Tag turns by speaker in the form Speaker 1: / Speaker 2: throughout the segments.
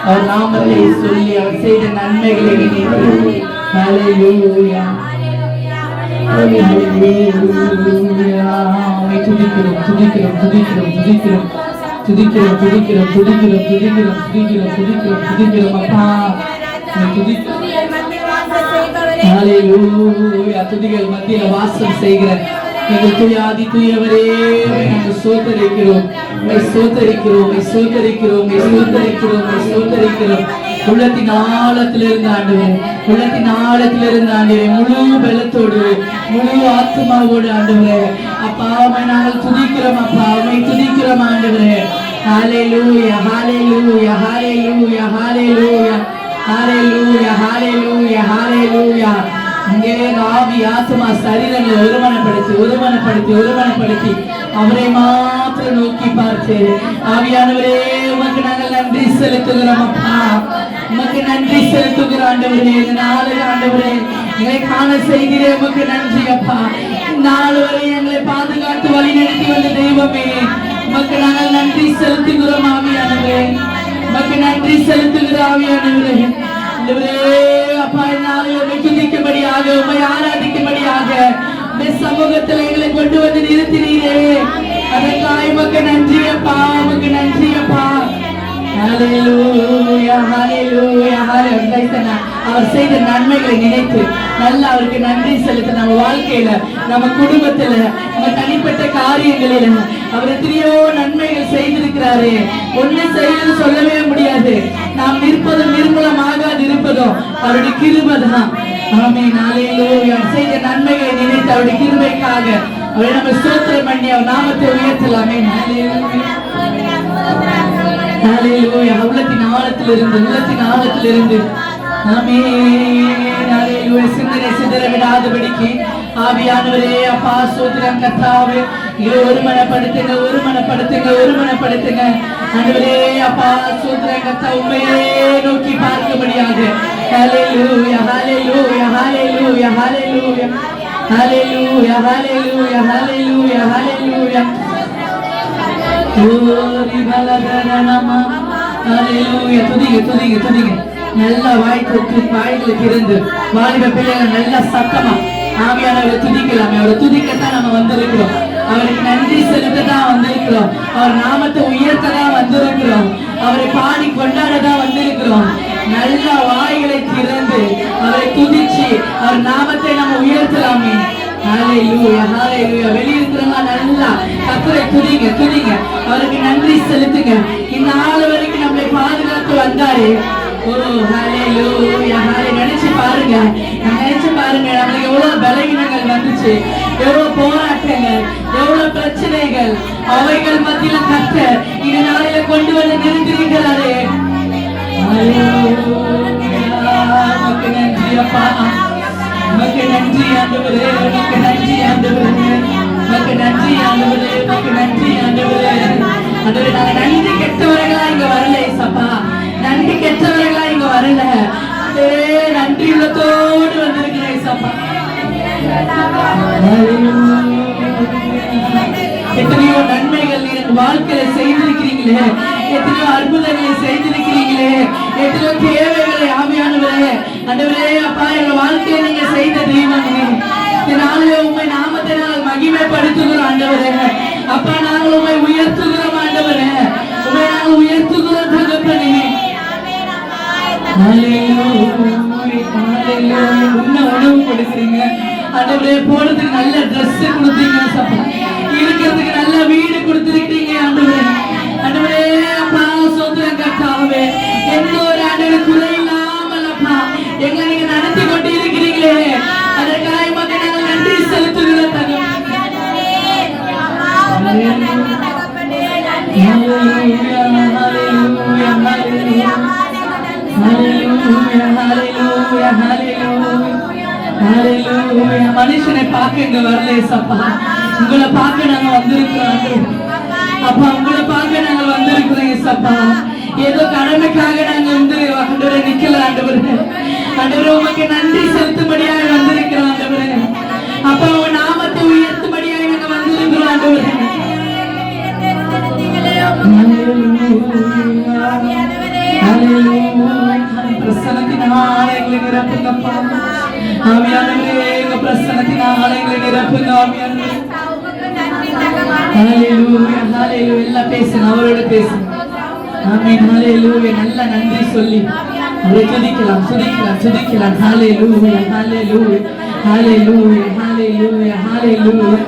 Speaker 1: அவர் நாமத்தை சொல்லி அவர் செய்த நன்மைகளை நினைத்து ஹல்லேலூயா துதிக்கிறோம் துதிக்கிறோம் துதிக்கிறோம் துதிக்கிறோம் துதிக்கிறோம் துதிக்கிறோம் துதிக்கிறோம் துதிக்கிறோம் துதிக்கிறோம் துதிக்கிறோம் துதிக்கிறோம் அப்பா துதிக்கிறோம். ஹல்லேலூயா துதிகள் மத்தியில வாசம் செய்கிற எங்கள் துயாதி துயவரே நாங்கள் சோதரிக்கிறோம் சோதரிக்கிறோம் சோதரிக்கிறோம் சோதரிக்கிறோம் சோதரிக்கிறோம். உள்ளத்தின் ஆழத்திலிருந்து ஆண்டவரே உள்ளத்தின் ஆழத்திலிருந்து ஆண்டவரே முழு பலத்தோடு முழு ஆத்மாவோடு ஆண்டவரே அப்பா நாங்கள் துதிக்கிறோம் அப்பா உம்மை துதிக்கிறோம் ஆண்டவரே. ஹல்லேலூயா ஹல்லேலூயா ஹல்லேலூயா ஹல்லேலூயா ஹல்லேலூயா ஹல்லேலூயா ஹல்லேலூயா. அங்கே ஆவி ஆத்மா சரீரங்களை ஒருமனப்படுத்தி அவரை மாத்திரம் நோக்கி பார்த்து ஆவியானவரே உமக்கு நாங்கள் நன்றி செலுத்துகிறோம் அப்பா உமக்கு நன்றி செலுத்துகிறோம் ஆண்டவரே. இந்த நாளை ஆண்டவரே எங்களை காண செய்கிறே உமக்கு நன்றி அப்பா. நாள் வரை எங்களை பாதுகாத்து வழி நடத்தி வந்த தெய்வமே உமக்கு நாங்கள் நன்றி செலுத்துகிறோம் ஆவியானவரே உமக்கு நன்றி செலுத்துகிறோம் ஆவியானவரே. அப்பா நாளை துதிக்கும்படியாக உம்மை ஆராதிக்கும்படியாக சமூகத்தில் எங்களை கொண்டு வந்து நிறுத்தினீரே அதற்காக உமக்கு நன்றி அப்பா உமக்கு நன்றி அப்பா. ஹல்லேலூயா ஹல்லேலூயா ஹல்லேலூயா. அவர் செய்த நன்மைகளை நினைத்து நல்லா அவருக்கு நன்றி செலுத்த நம்ம வாழ்க்கையில நம்ம குடும்பத்துல நம்ம தனிப்பட்ட காரியங்களில அவர் எத்தனையோ நன்மைகள் செய்திருக்கிறாரு. ஒண்ணு செய்யணும்னு சொல்லவே முடியாது. நாம் நிற்பதும் நிர்மூலமாகாது இருப்பதும் அவருடைய கிருபை தான். ஆமென் ஹல்லேலூயா. செய்த நன்மைகளை நினைத்து அவருடைய கிருபைக்காக அவரை நம்ம ஸ்தோத்திரம் பண்ணி அவர் நாமத்தை உயர்த்தலாமே. ஹல்லேலூயா. உள்ளத்தின் ஆழத்திலிருந்து ஆமென் ஹல்லேலூயா. சிந்தனை சிதற விடாதபடிக்கு ஆவியானவரே அப்பா ஸ்தோத்திரம் கர்த்தாவே ஒருமனப்படுத்துங்க ஆண்டவரே அப்பா ஸ்தோத்திரம் கர்த்தா உம்மையே நோக்கி பார்க்கும்படியாக ஹல்லேலூயா ஹல்லேலூயா ஹல்லேலூயா ஹல்லேலூயா ஹல்லேலூயா ஹல்லேலூயா ஹல்லேலூயா ஹல்லேலூயா. ஓரி பலதரணமா ஹல்லேலூயா. துதிங்க நல்ல வாய்களை திறந்து வாலிப பிள்ளைகள் நல்ல சத்தமா ஆவியானவரை துதிக்கலாமே. அவரை துதிக்கத்தான் நம்ம வந்திருக்கிறோம். அவருக்கு நன்றி செலுத்ததான் வந்திருக்கிறோம். அவர் நாமத்தை உயர்த்ததான் வந்திருக்கிறோம். அவரை பாடி கொண்டாடதான் வந்திருக்கிறோம். நல்ல வாய்களை திறந்து அவரை துதிச்சு அவர் நாமத்தை நம்ம உயர்த்தலாமே. ஹல்லேலூயா ஹல்லேலூயா. வெளியிருக்கிறவங்க நல்லா கர்த்தரை துதிங்க அவருக்கு நன்றி செலுத்துங்க. இந்த நாள் வரைக்கும் நம்மளை பாதுகாத்து வந்தாரு. ஓ ஹல்லேலூயா ஹல்லேலூயா. நினைச்சு பாருங்க நம்மளுக்கு எவ்வளவு பலவீனங்கள் வந்துச்சு, எவ்வளவு போராட்டங்கள், எவ்வளவு பிரச்சனைகள், அவைகள் மத்தியில கர்த்தர் இந்த நாளில கொண்டு வந்து நிறுத்திருக்கிறாரே. உமக்கு நன்றி அப்பா உமக்கு நன்றி ஆண்டவரே உமக்கு நன்றி ஆண்டவரே உமக்கு நன்றி ஆண்டவரே உமக்கு நன்றி ஆண்டவரே. ஆண்டவரே நாங்க நன்றி கெட்டவர்களா இங்க வரல ஏசப்பா, நன்றி கெட்டவர்களா இங்க வரல. நன்றி உள்ளத்தோடு வந்திருக்கிறேன் ஏசப்பா. எத்தனையோ நன்மைகள் எனக்கு வாழ்க்கையில செய்திருக்கிறீங்களே, எத்தனையோ அற்புதங்களை செய்திருக்கிறீங்களே, எத்தனையோ தேவைகளை ஆவியானவரே ஆண்டவரே அப்பா எங்க வாழ்க்கையை நீங்க செய்த தெய்வமே. இந்த நாளிலே உம்மை நாமத்தை நாங்கள் மகிமைப்படுத்துகிறோம் ஆண்டவரே. அப்பா நாங்கள் உம்மை உயர்த்துகிறோம் ஆண்டவரே, உம்மை நாங்கள் உயர்த்துகிறோம் தகப்பனே. உணவு கொடுக்குறீங்க ஆண்டவரே, போடுறதுக்கு நல்ல ட்ரெஸ் கொடுத்தீங்க சப்பா, இருக்கிறதுக்கு நல்ல வீடு கொடுத்திருக்கீங்க ஆண்டவரே. ஆண்டவரே அப்பா சோதரம் கர்த்தாவே எந்த ஒரு ஆண்டவரே குறை இல்லாமல் அப்பா எங்களை நீங்க நடத்தி கொண்டு இருக்கிறீங்களே, அதற்காக மக்கள் நாங்கள் நன்றி செலுத்துகிறோம் தகப்பனே. மனுஷனை பார்க்க இங்க வரல சப்பா, உங்களை பார்க்க நாங்க வந்திருக்கிறோம் அப்பா, உங்களை பார்க்க நாங்க வந்திருக்கிறோம் சப்பா. ஏதோ கடமைக்காக நாங்க வந்து ஆண்டவரே நிக்கல ஆண்டவரே. ஆண்டவரே உமக்கு நன்றி செலுத்தும்படியாக வந்திருக்கிறோம் ஆண்டவரே. அப்பா உங்க நாமத்தை உயர்த்தும்படியாக நாங்க வந்திருக்கிறோம் ஆண்டவரே. ஹல்லேலூயா பிரசன்னத்தினால எங்களை நிரப்புங்கப்பா. ஆவியானவரே உங்க பிரசன்னத்தினால எங்களை நிரப்புங்க ஆவியானவரே. ஹalleluya ஹalleluya. எல்லாம் பேசுங்க, அவரோட பேசுங்க. ஆமென் ஹalleluya. நல்ல நன்றி சொல்லி அவரை துதிக்கலாம் துதிக்கலாம் துதிக்கலாம். ஹalleluya ஹalleluya ஹalleluya ஹalleluya ஹalleluya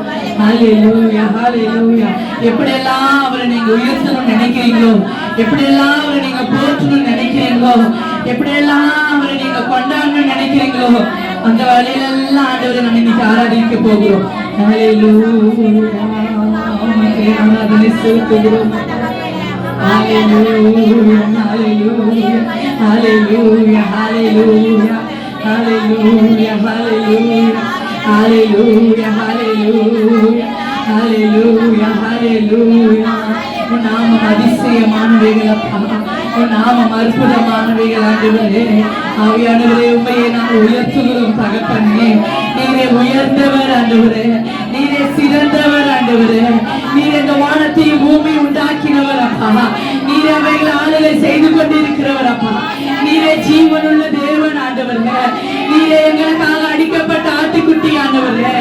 Speaker 1: ஹalleluya ஹalleluya. எப்படியெல்லாம் அவரை நீங்க உயர்த்தணும்னு நினைக்கிறீங்களோ, எப்படியெல்லாம் அவரை நீங்க போற்றணும்னு நினைக்கிறீங்களோ, எப்படியெல்லாம் அவரை நீங்க கொண்டாடணும்னு நினைக்கிறீங்களோ, அந்த வழியிலெல்லாம் ஆண்டவரை நம்ம இன்னைக்கு ஆராதிக்க போகிறோம். ஹalleluya. ஆராதனை செலுத்துகிறோம். Hallelujah, hallelujah, hallelujah, hallelujah, hallelujah, hallelujah, hallelujah, hallelujah, hallelujah, hallelujah. உன் நாமம் அதிசயமானவைகள் அப்பா, உன் நாமம் அற்புதமானவைகள் ஆண்டவரே. ஆவியானவரே உம்மையே நாங்கள் உயர்த்துகிறோம் தகப்பனே. நீரே உயர்ந்தவர் ஆண்டவரே, நீரே சிறந்தவர் ஆண்டவரே. நீர் இந்த வானத்தையும் பூமி உண்டாக்கினவர் அப்பா. நீரே அவைகளை ஆளுகை செய்து கொண்டிருக்கிறவர் அப்பா. நீரே ஜீவனுள்ள தேவன் ஆண்டவரே. நீரே எங்களுக்காக அடிக்கப்பட்ட ஆட்டுக்குட்டி ஆண்டவரே.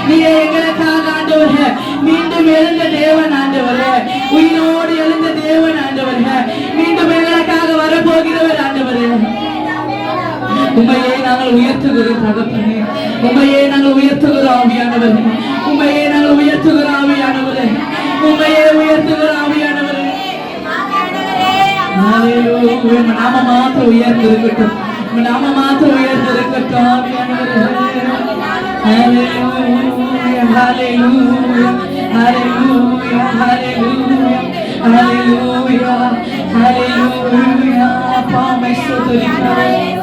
Speaker 1: நீரே எங்களுக்காக ஆண்டவரே மீண்டும் எழுந்த தேவன் ஆண்டவரே. உயிரோடு எழுந்த தேவன் ஆண்டவரே. மீண்டும் எங்களுக்காக வரப்போகிறவர் ஆண்டவரே. உம்மையே நாங்கள் உயர்த்துகிறோம் தகப்பனே. உம்மையே நாங்கள் உயர்த்துகிறோம் ஆவியானவரே. உம்மையே நாங்கள் உயர்த்துகிறோம் ஆவியானவரே. உம்மையே உயர்த்துகிறோம் ஆவியானவரே. ஹalleluya. உம்முடைய நாமம் மாத்திரம் உயர்ந்திருக்கட்டும். உம்முடைய நாமம் மாத்திரம் உயர்ந்திருக்கட்டும் ஆவியானவரே. ஹalleluya ஹalleluya ஹalleluya ஹalleluya ஹalleluya ஹalleluya. அப்பா மை ஸ்தோத்திரிக்கிறேன்.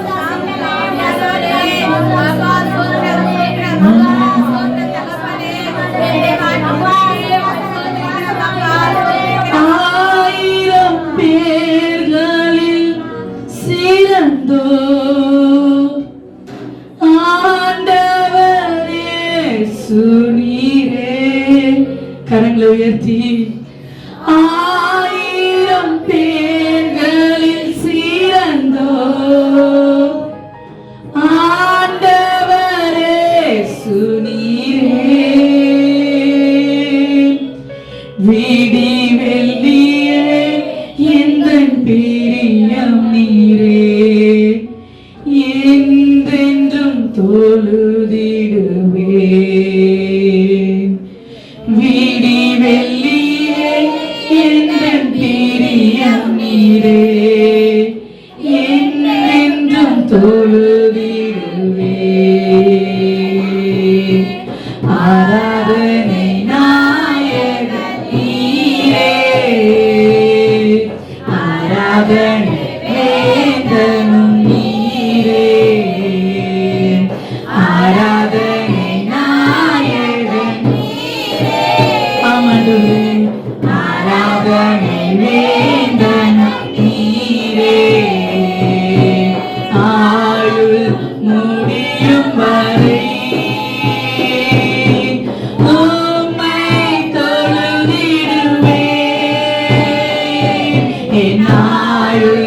Speaker 1: ஆயிரம் பேர்களில் சிறந்தோ ஆண்டவரே சுனீரே. கரங்களை உயர்த்தி ஆயிரம் பேர்களில் சிறந்தோ ஆண்டவரே சுனீரே. விடி வெள்ளியே எந்தன் பிரியம் நீரே. என்றென்றும் தொழுதிடுவேன். விடி வெள்ளியே எந்தன் பிரியம் நீரே. என்றென்றும் தொழுதிடுவேன். ஆராதனை நாயகன் நீரே. ஆராதனை வேந்தனும் நீரே. ஆராதனை நாயகன் நீரே. ஆமாண்டவரே. ஆராதனை வேந்தனும் நீரே. ஆயுள் முடியும் வரை உம்மை தொழுதிடுவேன். என் ஆயுள்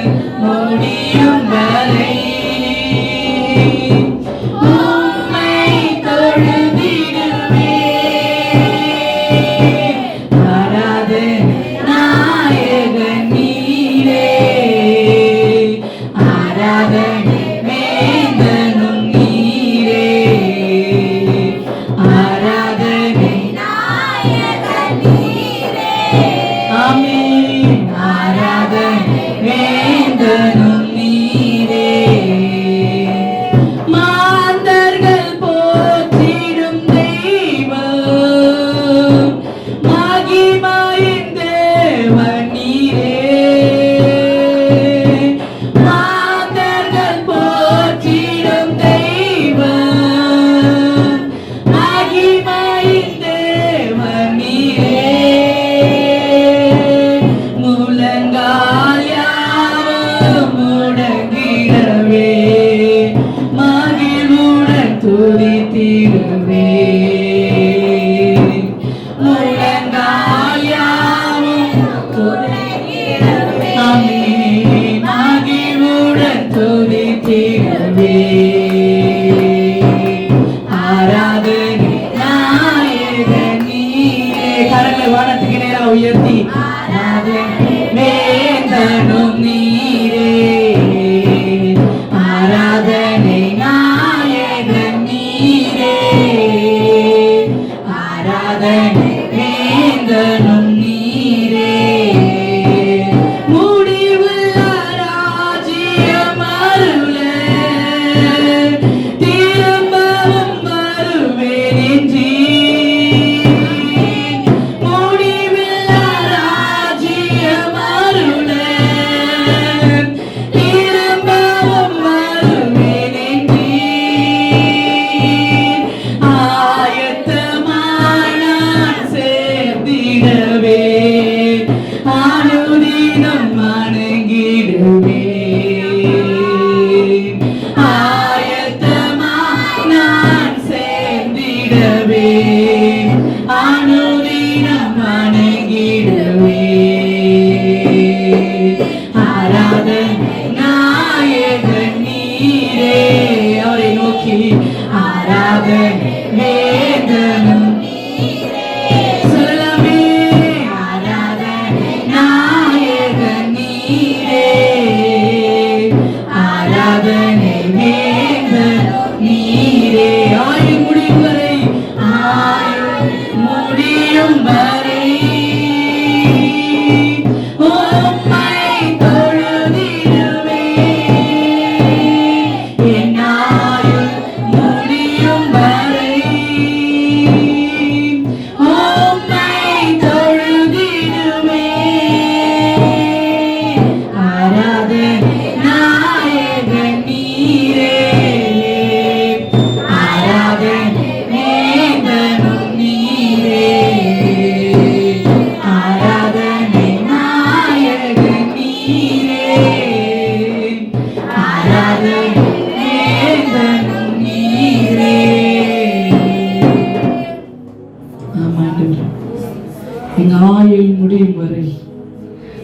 Speaker 1: முடியும் வரை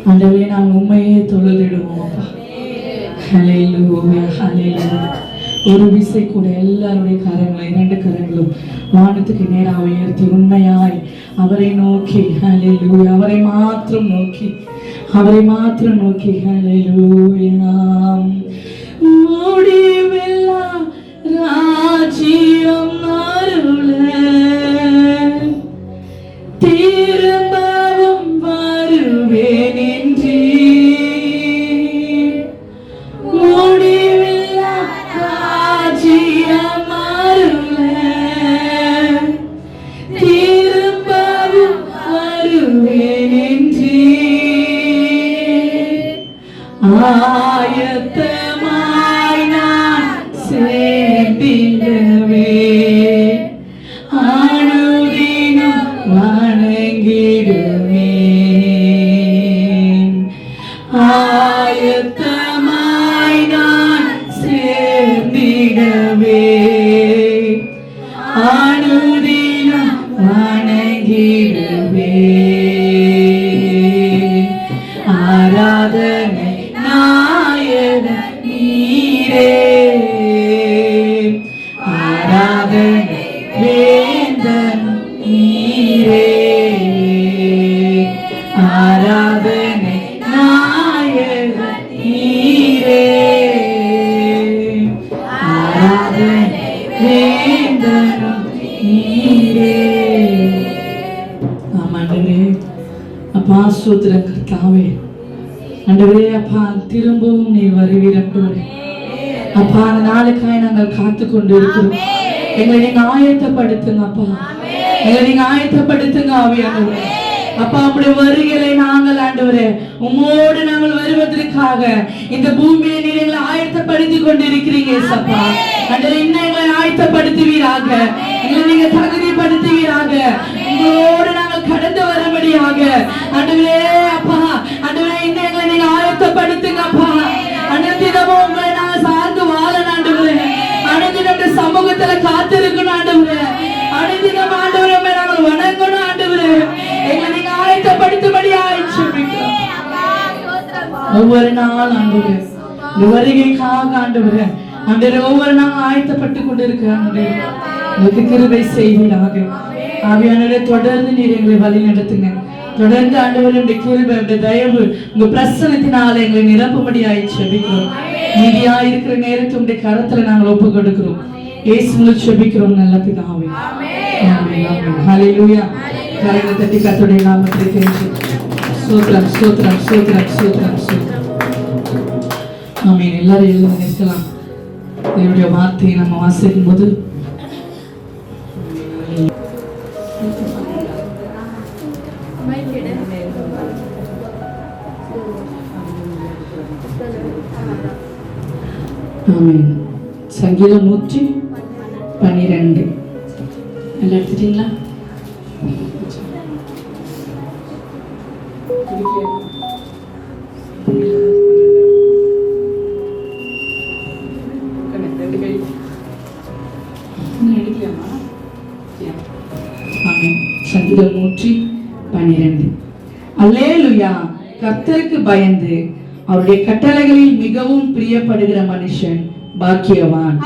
Speaker 1: ஆண்டவரே நாங்கள் உண்மையே தொழுதிடுவோம் அப்பா. ஹல்லேலூயா, ஹல்லேலூயா. ஒரு விசை கூட எல்லாருடைய கரங்களும் 2 கரங்களும் வானத்துக்கு நேராக உயர்த்தி உண்மையாய் அவரை நோக்கி ஹல்லேலூயா, அவரை மாத்திரம் நோக்கி ஹல்லேலூயா. முடிவில்லா ராஜ்யம் அருள திரும்பவும் வருவேன் என்று முடிவில்லா ராஜ்யம் அருள திரும்பவும் வருவேன் என்று ஆயத்தமாய் நான் சேர்ந்திடவே அனுதினம் வணங்கிடுவேன். ஆயத்தமாய் நான் சேர்ந்திடவே அனுதினம் வணங்கிடுவேன். ஆராதனை நாயகன் நீரே, ஆராதனை வேந்தன் நீரே, ஆராதனை நாயகன் நீரே, ஆராதனை வேந்தன் நீரே. ஆமாண்டவரே அப்பா, ஸ்தோத்திரம் கர்த்தாவே. ஆண்டவரே அப்பா, திரும்பவும் நீர் வருவீர் ஆண்டவரே. அப்பா, அந்த நாளுக்காய் நாங்கள் காத்து கொண்டு இருக்கிறோம். எங்களை நீங்க ஆயத்தப்படுத்துங்க அப்பா, எங்களை நீங்க ஆயத்தப்படுத்துங்க ஆவியானவரே. அப்பா, அப்படி வருகளை நாங்கள் ஆண்டவரே உம்மோடு நாங்கள் வருவதற்காக இந்த பூமியை நீர் எங்களை ஆயத்தப்படுத்தி கொண்டிருக்கிறீங்க ஏசப்பா. ஆண்டவரே, இன்னும் எங்களை ஆயத்தப்படுத்துவீராக, எங்களை நீங்க தகுதிப்படுத்துவீராக, உங்களோடு நாங்கள் கடந்து வரும்படியாக ஆண்டவரே அப்பா. ஆண்டவரே, இன்னும் எங்களை நீங்க ஆயத்தப்படுத்துங்க அப்பா. அனைத்திடமும் உங்களை நாங்கள் சார்ந்து வாழணும் ஆண்டவரே. அனைத்திடம் சமூகத்துல காத்திருக்கணும் ஆண்டவரே. அனைத்திடம் ஆண்டவரே நாங்கள் வணங்கணும் ஆண்டவரே. எங்களை நீங்க ஆயத்தப்படுத்தும்படியாய் ஜெபிக்கிறோம். ஒவ்வொரு நாள் ஆண்டவரே இந்த வருகைக்காக ஆண்டவரே ஆண்டவரே ஒவ்வொரு நாள் ஆயத்தப்பட்டு கொண்டிருக்கிறோம். உங்களுக்கு கிருபை செய்வீராக ஆவியானவரே. தொடர்ந்து நீர் எங்களை வழி நடத்துங்க. தொடர்ந்து ஆண்டவரே உடைய கிருபை, உடைய தயவு, உங்க பிரசன்னத்தினால எங்களை நிரப்பும்படியாய் ஜெபிக்கிறோம். மீதியா இருக்கிற நேரத்தை உடைய கரத்துல நாங்கள் ஒப்பு கொடுக்கிறோம். இயேசுவுல ஜெபிக்கிறோம் நல்ல பிதாவே. ஆமென், ஆமென். ஹல்லேலூயா. கரங்களை தட்டி கர்த்தருடைய நாமத்தை துதிக்கிறோம். ஸ்தோத்திரம், ஸ்தோத்திரம், ஸ்தோத்திரம், ஸ்தோத்திரம், ஸ்தோத்திரம். ஆமென். எல்லாரும் எழுந்து நிற்கலாம். தேவனுடைய வார்த்தையை நம்ம வாசிக்கும் போது சங்கீதம் 112 எல்லாம் எடுத்துட்டீங்களா? சங்கீதம் 112. அல்லேலூயா. கர்த்தருக்கு பயந்து அவருடைய கட்டளைகளில் மிகவும் பிரியப்படுகிற மனுஷன் பாக்கியவான்.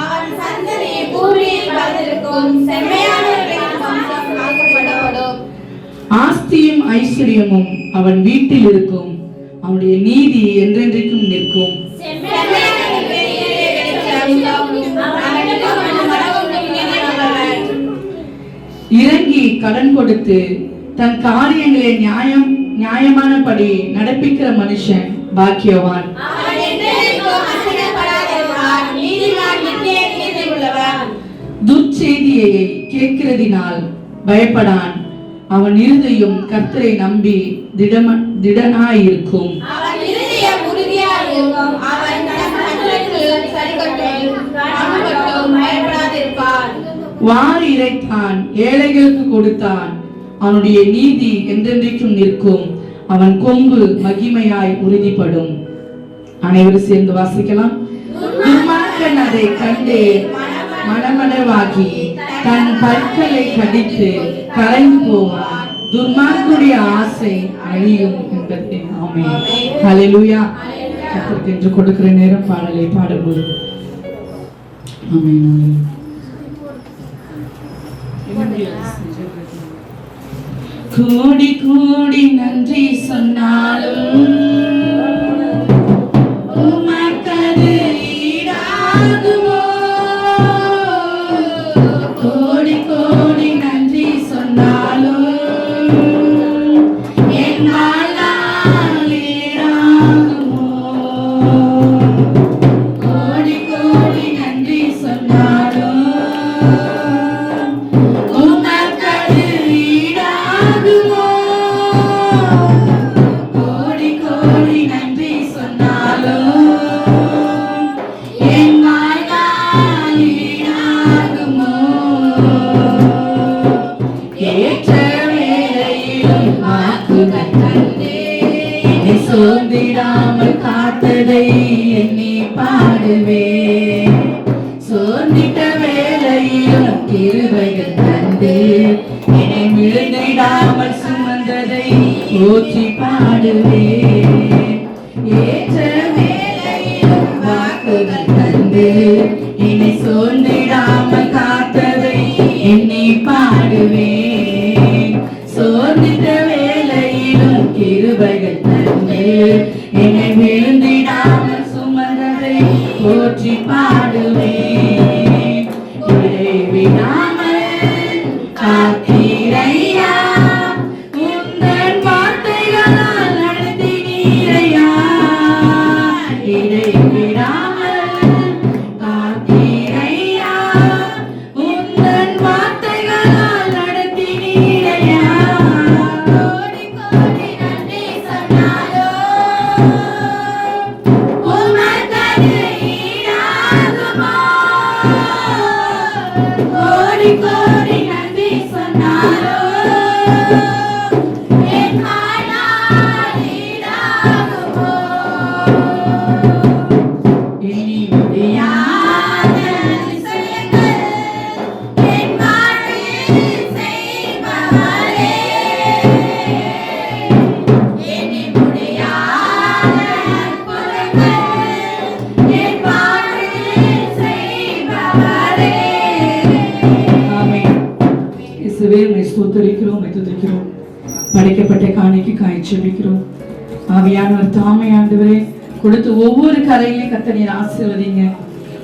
Speaker 1: ஆஸ்தியும் ஐஸ்வர்யமும் அவன் வீட்டில் இருக்கும். அவனுடைய நீதி என்றென்றைக்கும் நிற்கும். இறங்கி கடன் கொடுத்து தன் காரியங்களை நியாயமானபடி நடப்பிக்கிற மனுஷன் பாக்கியவான். துர்ச்செய்தியை கேட்கிறதினால் பயப்படான். அவன் இருதயம் கர்த்தரை நம்பி திடனாயிருக்கும். வாரி இறைத்தான், ஏழைகளுக்கு கொடுத்தான். அவனுடைய நீதி என்றென்றைக்கும் நிற்கும். அவன் கொம்பு மகிமையாய் உறுதிப்படும். அனைவரும் சேர்ந்து வாசிக்கலாம். துன்மார்க்கன் அதை கண்டே மனமனவாகி தன் பற்களை கடித்து கரைந்து போவான். துன்மார்க்குடைய ஆசை அழியும் என்பதே. ஆமென். ஹல்லேலூயா. கர்த்தருக்கு என்று கொடுக்கிற நேரம் பாடலை பாடும்போது ஆமென். கோடி கோடி நன்றி சொன்னாலும் உமக்கது ஈடாகுமோ? கோடி கோடி நன்றி சொன்னாலும் என்னால் ஈடாகுமோ? கோடி கோடி நன்றி சொன்னாலும் உமக்கது ஈடாகுமோ? கோடி கோடி நன்றி சொன்னாலும் என்னால் ஈடாகுமோ? ஏற்ற வேளையிலும் வாக்குகள் தந்தே என்னை சோர்ந்திடாமல் காத்ததை எண்ணி பாடுவேன். சோர்ந்திட்ட வேளையிலும் கிருபைகள் தந்து என்னை விழுந்திடாமல் சுமந்ததை போற்றி பாடுவேன். ஏற்ற வேளையிலும் வாக்குகள் தந்து என்னை சோர்ந்திடாமல் காத்ததை எண்ணி பாடுவேன். சோர்ந்திட்ட வேளையிலும் கிருபைகள் தந்து என்னை விழுந்திடாமல் சுமந்ததை போற்றி பாடுவேன். இடைவிடாமல் காத்தீரையா, உந்தன் வார்த்தைகளால் நடத்தினீரையா. இடைவிடாமல் காத்தீரையா, உந்தன் வார்த்தைகளால் நடத்தினீரையா. கோடி கோடி நன்றி சொன்னாலும் உமக்கது ஈடாகுமோ? கோடி கோடி நன்றி சொன்னாலும் என்னால் ஈடாகுமோ? எண்ணி முடியாத அதிசயங்கள் என் வாழ்வில் செய்பவரே. எண்ணி முடியாத அற்புதங்கள் என் வாழ்வில் செய்பவரே. ஆமென். இயேசுவே, உம்மை ஸ்தோத்திரிக்கிறோம், உம்மை துதிக்கிறோம். படைக்கப்பட்ட காணிக்கு காய்ச்சபிக்கிறோம். ஆவியானவர் தாமே ஆண்டவரே கொடுத்து ஒவ்வொரு கரையிலையும் கர்த்தர் நீர் ஆசீர்வதிங்க.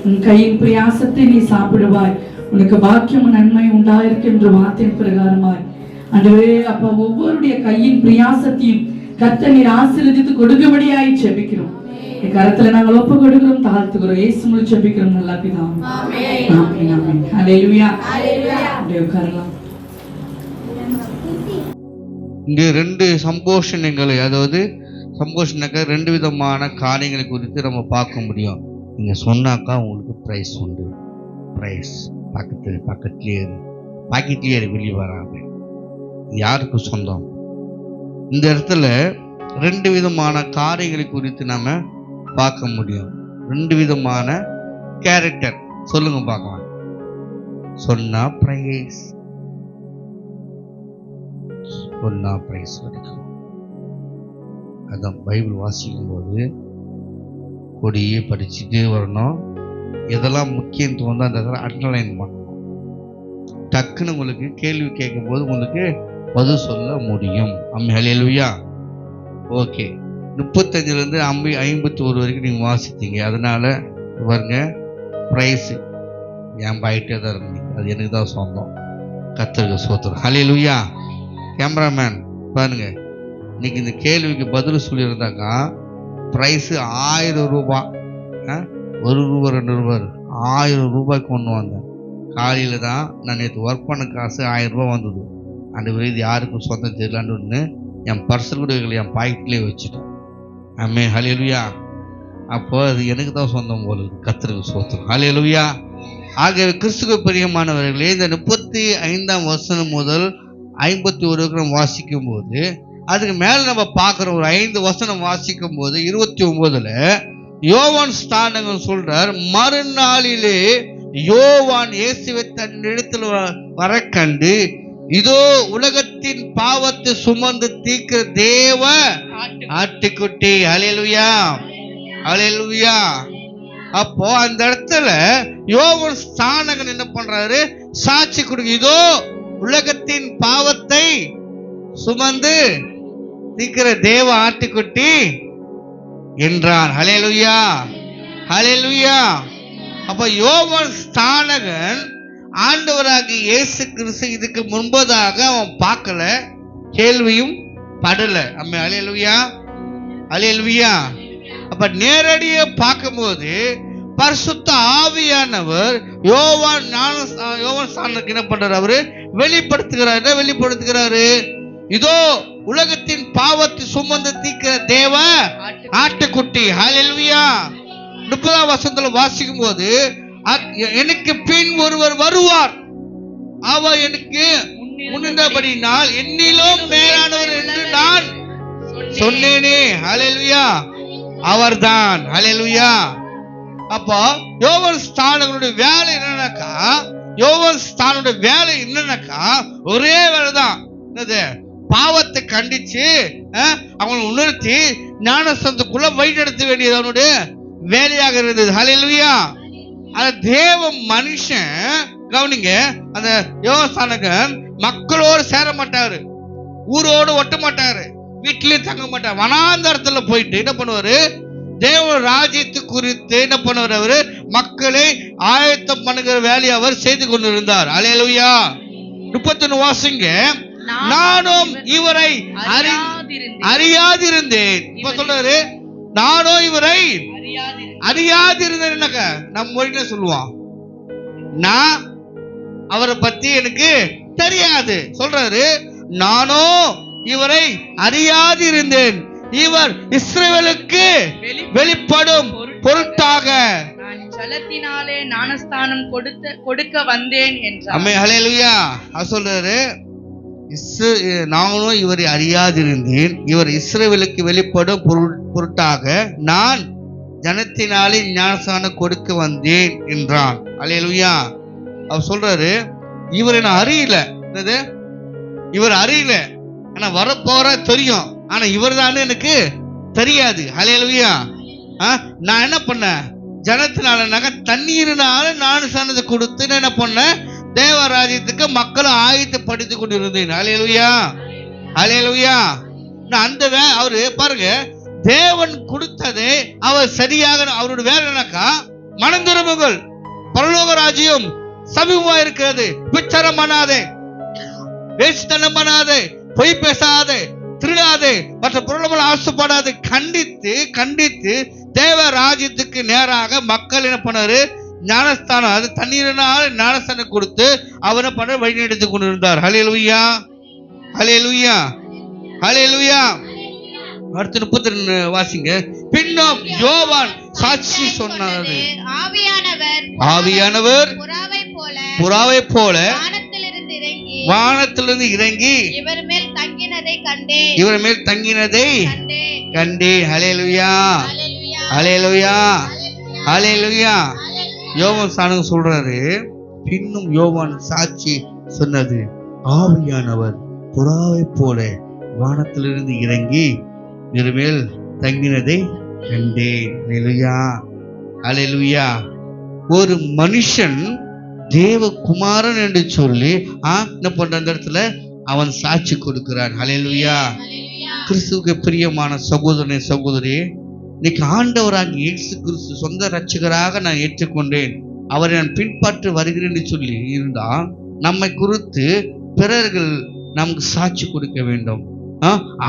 Speaker 1: உன் கையின் பிரயாசத்தை நீ சாப்பிடுவாய், உனக்கு பாக்கியம் நன்மை உண்டாயிருக்கின்ற வார்த்தையின் பிரகாரமாய் ஆண்டவரே அப்பா ஒவ்வொருடைய கையின் பிரயாசத்தையும் கர்த்தர் நீர் ஆசீர்வதித்து கொடுக்கும்படியாய் ஜெபிக்கிறோம். கரத்துல நாங்கள் ஒப்பு கொடுக்கிறோம், தாழ்த்துக்கிறோம். இயேசு மூலம் ஜெபிக்கிறோம் நல்ல பிதாவே. ஆமென். ஆமென். ஆமென். ஹல்லேலூயா. ஹல்லேலூயா. உட்காரலாம்.
Speaker 2: இங்கு ரெண்டு சம்போஷணங்களை, அதாவது சம்போஷணக்க ரெண்டு விதமான காரியங்களை குறித்து நம்ம பார்க்க முடியும். நீங்கள் சொன்னாக்கா உங்களுக்கு ப்ரைஸ் உண்டு. ப்ரைஸ் பக்கத்துலேயே வெளியே வராங்க. யாருக்கு சொந்தம்? இந்த இடத்துல ரெண்டு விதமான காரியங்களை குறித்து நம்ம பார்க்க முடியும். ரெண்டு விதமான கேரக்டர் சொல்லுங்க பார்க்கலாம். சொன்னா ப்ரைஸ், சொன்னா ப்ரைஸ் வரைக்கும். அதான் பைபிள் வாசிக்கும் போது கொடியே படிச்சுட்டே வரணும். எதெல்லாம் முக்கியத்துவம் தான் அந்த அண்டர்லைன் பண்ணணும். டக்குன்னு உங்களுக்கு கேள்வி கேட்கும் போது உங்களுக்கு பதில் சொல்ல முடியும். ஹல்லேலூயா. ஓகே, 35லேருந்து 51 வரைக்கும் நீங்கள் வாசித்தீங்க. அதனால பாருங்க, ப்ரைஸ் என் பாயிட்டே தான் இருந்தீங்க. அது எனக்கு தான் சொந்தம். கர்த்தருக்கு ஸ்தோத்திரம். ஹல்லேலூயா. கேமராமேன் பாருங்க, இன்னைக்கு இந்த கேள்விக்கு பதில் சொல்லியிருந்தாக்கா ப்ரைஸு 1000 ரூபாய். 1 ரூபா 2 ரூபா 1000 ரூபாய்க்கு கொண்டு வந்தேன். காலையில் தான் நான் நேற்று ஒர்க் பண்ண காசு 1000 ரூபா வந்தது. அந்த இது யாருக்கும் சொந்தம் தெரியலான்னு ஒன்று என் பர்சல் கூட என் பாக்கெட்லேயே வச்சுட்டேன். ஆமென். ஹல்லேலூயா. அப்போ அது எனக்கு தான் சொந்தம் போல கர்த்தருக்கு ஸ்தோத்திரம். ஹல்லேலூயா. ஆகவே கிறிஸ்துவுக்கு பிரியமானவர்களே, இந்த 35ஆம் வசனம் முதல் 51 நம்ம வாசிக்கும் போது, அதுக்கு மேலே நம்ம பார்க்குறோம். ஒரு 5 வசனம் வாசிக்கும் போது 29ல் யோவான் ஸ்தானங்கள் சொல்றார், மறுநாளிலே யோவான் இயேசுவை தன் இடத்தில் வர கண்டு இதோ உலகத்தின் பாவத்தை சுமந்து தீர்க்கிற தேவ ஆட்டுக்குட்டி. ஹல்லேலூயா, ஹல்லேலூயா. அப்போ அந்த இடத்துல யோவான் ஸ்நானகன் என்ன பண்றாரு? சாட்சி கொடுக்க, இதோ உலகத்தின் பாவத்தை சுமந்து தீர்க்கிற தேவ ஆட்டுக்குட்டி என்றான். ஹல்லேலூயா, ஹல்லேலூயா. அப்ப யோவான் ஸ்நானகன் ஆண்டவராகிய இயேசு கிறிஸ்து இதுக்கு முன்பதாக அவன் பார்க்கல, கேள்வியும் படல. அம்மே, ஹல்லேலூயா, ஹல்லேலூயா. அப்ப நேரடியா பார்க்கும்போது பரிசுத்த ஆவியானவர் யோவான் ஸ்நானகனுக்கு என்ன பண்றாரு? அவரு வெளிப்படுத்துகிறார். என்ன வெளிப்படுத்துகிறாரு? இதோ உலகத்தின் பாவத்தை சுமந்து தீர்க்கிற தேவ ஆட்டுக்குட்டி. ஹல்லேலூயா. 30ஆம் வசனத்துல வாசிக்கும் போது, எனக்கு பின் ஒருவர் வருவார், அவர் எனக்கு முன்னபடினால் என்னிலும் மேலானவர் என்று நான் சொன்னேனே. ஹல்லேலூயா, அவர்தான். ஹல்லேலூயா. அப்போ யோவான் ஸ்நானகனுடைய வேலை என்னன்னாக்கா, யோவான் ஸ்நானனுடைய வேலை என்னன்னாக்கா ஒரே வேலைதான். என்னது? பாவத்தை கண்டிச்சு அவங்களை உணர்த்தி ஞானஸ்தானத்துக்குள்ள வழிநடத்த வேண்டியது அவனுடைய வேலையாக இருந்தது. ஹல்லேலூயா. அந்த தேவ மனுஷன் கவனிங்க, அந்த யோவான் ஸ்நானகன் மக்களோடு சேர மாட்டாரு, ஊரோடு ஒட்ட மாட்டாரு, வீட்டிலேயே தங்க மாட்டார். வனாந்தரத்துல போயிட்டு என்ன பண்ணுவாரு? தேவ ராஜ்யத்தை குறித்து என்ன பண்ணுவார்? அவரு மக்களை ஆயத்தம் பண்ணுகிற வேலையை அவர் செய்து கொண்டிருந்தார். ஹல்லேலூயா. 31 வாசிங்க. நானும் இவரை அறியாதிருந்தேன். இப்ப சொல்றாரு, நானும் இவரை அறியாதிருந்தேன். நம்ம மொழியில சொல்லுவான், நான் அவரை பத்தி எனக்கு தெரியாது. சொல்றாரு, நானும் இவரை அறியாதிருந்தேன், இவர் இஸ்ரவேலுக்கு வெளிப்படும் பொருட்டாக
Speaker 3: ஜலத்தினாலே ஞானஸ்தானம் கொடுக்க வந்தேன் என்றார்.
Speaker 2: ஆமென், ஹல்லேலூயா. அது சொல்றாரு, நானும் இவரை அறியாதிருந்தேன், இவர் இஸ்ரவேலுக்கு வெளிப்படும் பொருட்டாக நான் ஜனத்தினாலே ஞானஸ்தானம் கொடுக்க வந்தேன் என்றான். ஹல்லேலூயா. அவர் சொல்றாரு, இவரை நான் அறியல. என்னது? இவர் அறியல, ஆனா வரப்போற தெரியும், ஆனா இவர் தான் எனக்கு தெரியாது. ஹல்லேலூயா. நான் என்ன பண்ணேன்? ஜனத்தினால தண்ணீரினால ஞானஸ்தானத்தை கொடுத்து என்ன பண்ணேன்? தேவராஜ்யத்துக்கு மக்களை ஆயத்தப்படுத்தி கொண்டிருந்தேன். ஹல்லேலூயா, ஹல்லேலூயா. அந்த அவரு பாருங்க, தேவன் கொடுத்ததை அவர் சரியாக, அவருடைய வேலை என்னக்கா, மனம் திரும்புங்கள், பரலோக ராஜ்யம் சமீபமா இருக்கிறது, விச்சரம் பண்ணாதே, வேசித்தனம் பண்ணாதே, பொய் பேசாதே, திருடாதே, மற்ற பொருள்கள் ஆசைப்படாது, கண்டித்து கண்டித்து தேவ ராஜ்யத்துக்கு நேராக மக்கள் என்ன பண்ணாரு? ஞானஸ்தானம், அது தண்ணீரினால ஞானஸ்தானம் கொடுத்து அவரை பண்ண வழி நடத்தி கொண்டிருந்தார். ஹல்லேலூயா, ஹல்லேலூயா, ஹல்லேலூயா. அடுத்து 32 வாசிங்க. பின்னும் யோவான் சாட்சி சொன்னார், ஆவியானவர் புறாவை போல வானத்திலிருந்து இறங்கி இவர் மேல் தங்கினதை கண்டேன். ஹல்லேலூயா, ஹல்லேலூயா, ஹல்லேலூயா. யோவான் ஸ்நானகன் சொல்றாரு, பின்னும் யோவான் சாட்சி சொன்னது, ஆவியானவர் புறாவை போல வானத்திலிருந்து இறங்கி இவர் மேல் தங்கினதை கண்டேன். ஹல்லேலூயா, ஹல்லேலூயா. ஒரு மனுஷன் தேவகுமாரன் என்று சொல்லி என்ன பண்ற அந்த இடத்துல அவன் சாட்சி கொடுக்கிறான். ஹல்லேலூயா. கிறிஸ்துவுக்கு பிரியமான சகோதரனே, சகோதரி, இன்னைக்கு ஆண்டவராகிய இயேசு கிறிஸ்து சொந்த இரட்சகராக நான் ஏற்றுக்கொண்டேன், அவரை நான் பின்பற்ற வருகிறேன் என்று சொல்லி இருந்தா நம்மை குறித்து பிறர்கள் நமக்கு சாட்சி கொடுக்க வேண்டும்.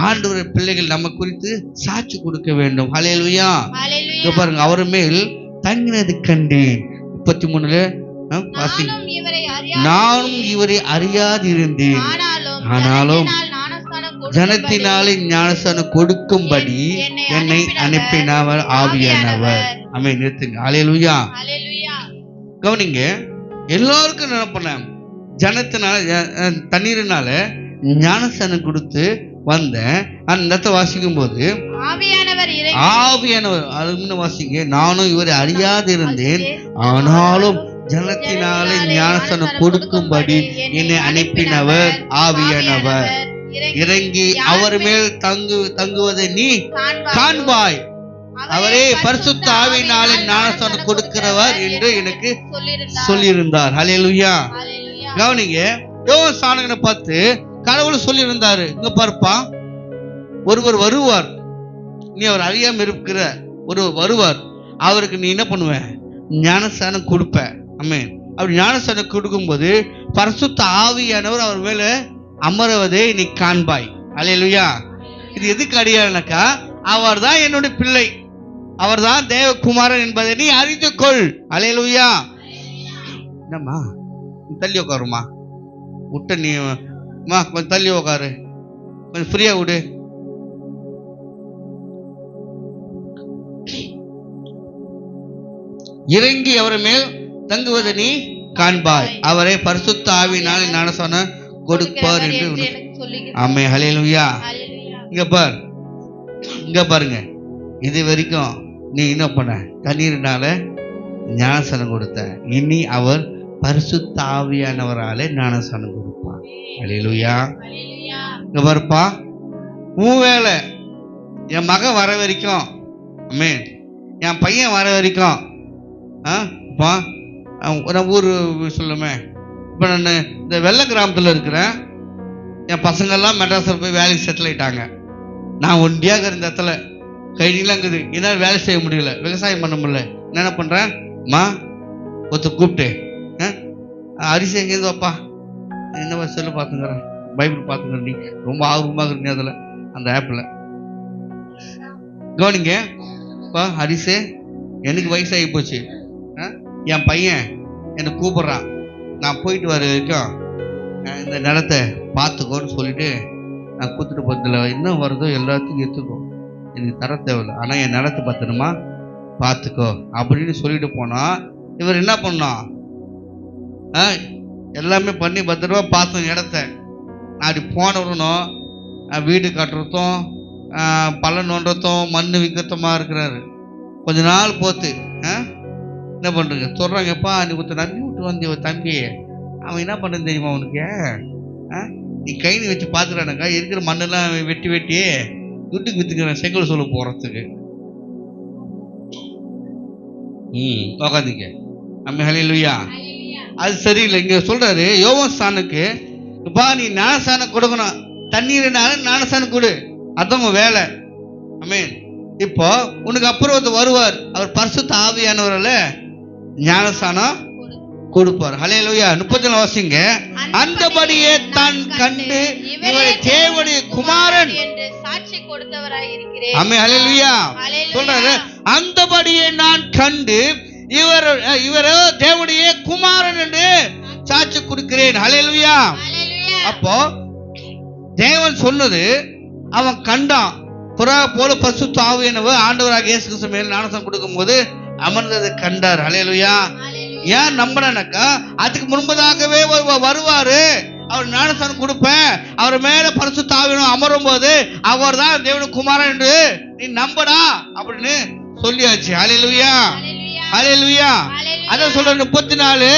Speaker 2: ஆண்டவர் பிள்ளைகள் நம்ம குறித்து சாட்சி கொடுக்க வேண்டும். ஹல்லேலூயா. பாருங்க, அவர் மேல் தங்கினது கண்டேன். 33 நானும் இவரை அறியாதிருந்தேன், ஆனாலும் ஜனத்தினாலே ஞானஸ்தானம் கொடுக்கும்படி என்னை அனுப்பினவர் ஆவியானவர். ஆமென். நிறுத்துங்க. ஹல்லேலூயா. கவனிங்க, எல்லாருக்கும் என்ன பண்ண? ஜனத்தினால தண்ணீரினால ஞானஸ்தானம் கொடுத்து வந்த அந்த வாசிக்கும் போது ஆவியானவர் அது முன்ன வாசிங்க, நானும் இவரை அறியாதிருந்தேன், ஆனாலும் ஜலத்தினாலே ஞானஸ்நானம் கொடுக்கும்படி என்னை அனுப்பினவர் ஆவியானவர் இறங்கி அவர் மேல் தங்குவதை நீ காண்பாய். அவரே பரிசுத்த ஆவியினாலே ஞானஸ்நானம் கொடுக்கிறவர் என்று எனக்கு சொல்லியிருந்தார். ஹல்லேலூயா. கவனிங்க, யோவான் ஸ்நானகனை பார்த்து கடவுள் சொல்லியிருந்தாரு, இங்க பார்ப்பா, ஒருவர் வருவார், நீ அவர் அறியாம இருக்கிற ஒருவர் வருவார், அவருக்கு நீ என்ன பண்ணுவ? ஞானஸ்நானம் கொடுப்ப. ஆமென். அப்படி ஞானஸ்நானம் கொடுக்கும்போது பரிசுத்த ஆவியானவர் அவர் மேல அமருவதை நீ காண்பாய். ஹல்லேலூயா. இது எதுக்கு அடியானாக்கா, அவர் தான் என்னுடைய பிள்ளை, அவர் தான் தேவகுமாரன் என்பதை நீ அறிந்து கொள். ஹல்லேலூயா. என்னம்மா தள்ளி உட்காருமா, விட்ட நீ கொஞ்சம் தள்ளி உட்காரு, கொஞ்சம் ஃப்ரீயா விடு. இறங்கி அவர் மேல் தங்குவதை நீ காண்பாய். அவரை பரிசுத்த ஆவியினால் ஞானஸ்நானம் கொடுப்பார் என்று. ஆமென். ஹல்லேலூயா. இங்க பாருங்க, இது வரைக்கும் நீ என்ன பண்ண? தண்ணீரினால ஞானஸ்நானம் கொடுத்த. இனி அவர் பரிசுத்த ஆவியானவராலே ஞானஸ்நானம் கொடுப்பார். ஹல்லேலூயா. இங்க பாருப்பா, உன் வேலை என் மகன் வர வரைக்கும், ஆமென், என் பையன் வர வரைக்கும், நான் ஊர் சொல்லுமே, இப்போ நான் இந்த வெள்ள கிராமத்தில் இருக்கிறேன், என் பசங்கள்லாம் மெட்ராஸில் போய் வேலைக்கு செட்டில் ஆயிட்டாங்க. நான் ஒண்டியாக இருந்த இடத்துல கைடிலாம் இருக்குது, என்னால் வேலை செய்ய முடியல, விவசாயம் பண்ண முடியல. நான் என்ன பண்ணுறேன்? ஒருத்தர் கூப்பிட்டு, அரிசி எங்கேருந்து வாப்பா, என்ன செல்லு பார்த்துங்கிறேன், பைபிள் பார்த்துக்கிறேன், நீ ரொம்ப ஆர்வமாக இருந்தீங்க அதில், அந்த ஆப்பில். கவனிங்க, அரிசி எனக்கு வயசாகி போச்சு, என் பையன் என்னை கூப்பிட்றான், நான் போயிட்டு வர வரைக்கும் இந்த நிலத்தை பார்த்துக்கோன்னு சொல்லிட்டு நான் கூத்துட்டு போகிறதில்ல, என்ன வருதோ எல்லாத்தையும் எடுத்துக்கோ, எனக்கு தர தேவையில்லை, ஆனால் என் நிலத்தை பத்திரமா பார்த்துக்கோ அப்படின்னு சொல்லிட்டு போனால், இவர் என்ன பண்ணோம்? எல்லாமே பண்ணி பத்திரமா பார்த்தோம் இடத்த. நான் அப்படி போனவனும் வீடு கட்டுறதும் பள்ளம் நோண்டுறதும் மண் விற்கிறதுமா இருக்கிறாரு. கொஞ்ச நாள் போத்து என்ன பண்ணுறீங்க சொல்கிறாங்கப்பா, நீ ஒருத்தர் நம்பி விட்டு வந்து ஒரு தம்பி, அவன் என்ன பண்ணுறது தெரியுமா உனக்கு? நீ கைனி வச்சு பார்த்துக்கிறானுக்கா, இருக்கிற மண்ணெல்லாம் வெட்டி துட்டுக்கு விற்றுக்கிறேன் செங்கல் சொல்ல போகிறதுக்கு. உக்காந்துங்க. ஆமென். ஹல்லேலூயா. அது சரியில்லை. இங்கே சொல்கிறாரு யோவான் ஸ்நானனுக்கு, நீ ஞானஸ்நானம் கொடுக்கணும், தண்ணீர்னால ஞானஸ்நானம் கொடு, அதான் உன் வேலை. ஆமென். இப்போ உனக்கு அப்புறம் ஒருத்தர் வருவார், அவர் பரிசுத்த ஆவியானவரால ஞானஸ்நானம் கொடுப்பார். ஹல்லேலூயா. 34 வாசிங்க. அந்தபடியே தான் கண்டு இவர் தேவனுடைய குமாரன் என்று சாட்சி கொடுத்தவராய் இருக்கிறேன். ஆமென். ஹல்லேலூயா. சொல்றாரு, அந்தபடியே நான் கண்டு இவர் தேவனுடைய குமாரன் என்று சாட்சி கொடுக்கிறேன். ஹல்லேலூயா. அப்போ தேவன் சொன்னது அவன் கண்டான். புறா போல பரிசுத்த ஆவியானவர் ஆண்டவராக இயேசு கிறிஸ்து மேல் ஞானஸ்நானம் கொடுக்கும்போது அமர்ந்ததை கண்டார். ஹல்லேலூயா. ஏன் நம்பினாக்கா, அதுக்கு முன்பதாகவே வருவாரு, அவர் ஞானஸ்நானம் கொடுப்பேன், அவர் மேல பரிசுத்த ஆவியானவர் அமரும் போது அவர் தான் தேவனுடைய குமாரன் என்று நீ நம்படா அப்படின்னு சொல்லியாச்சு. ஹல்லேலூயா. ஹல்லேலூயா. அதான் சொல்ற 34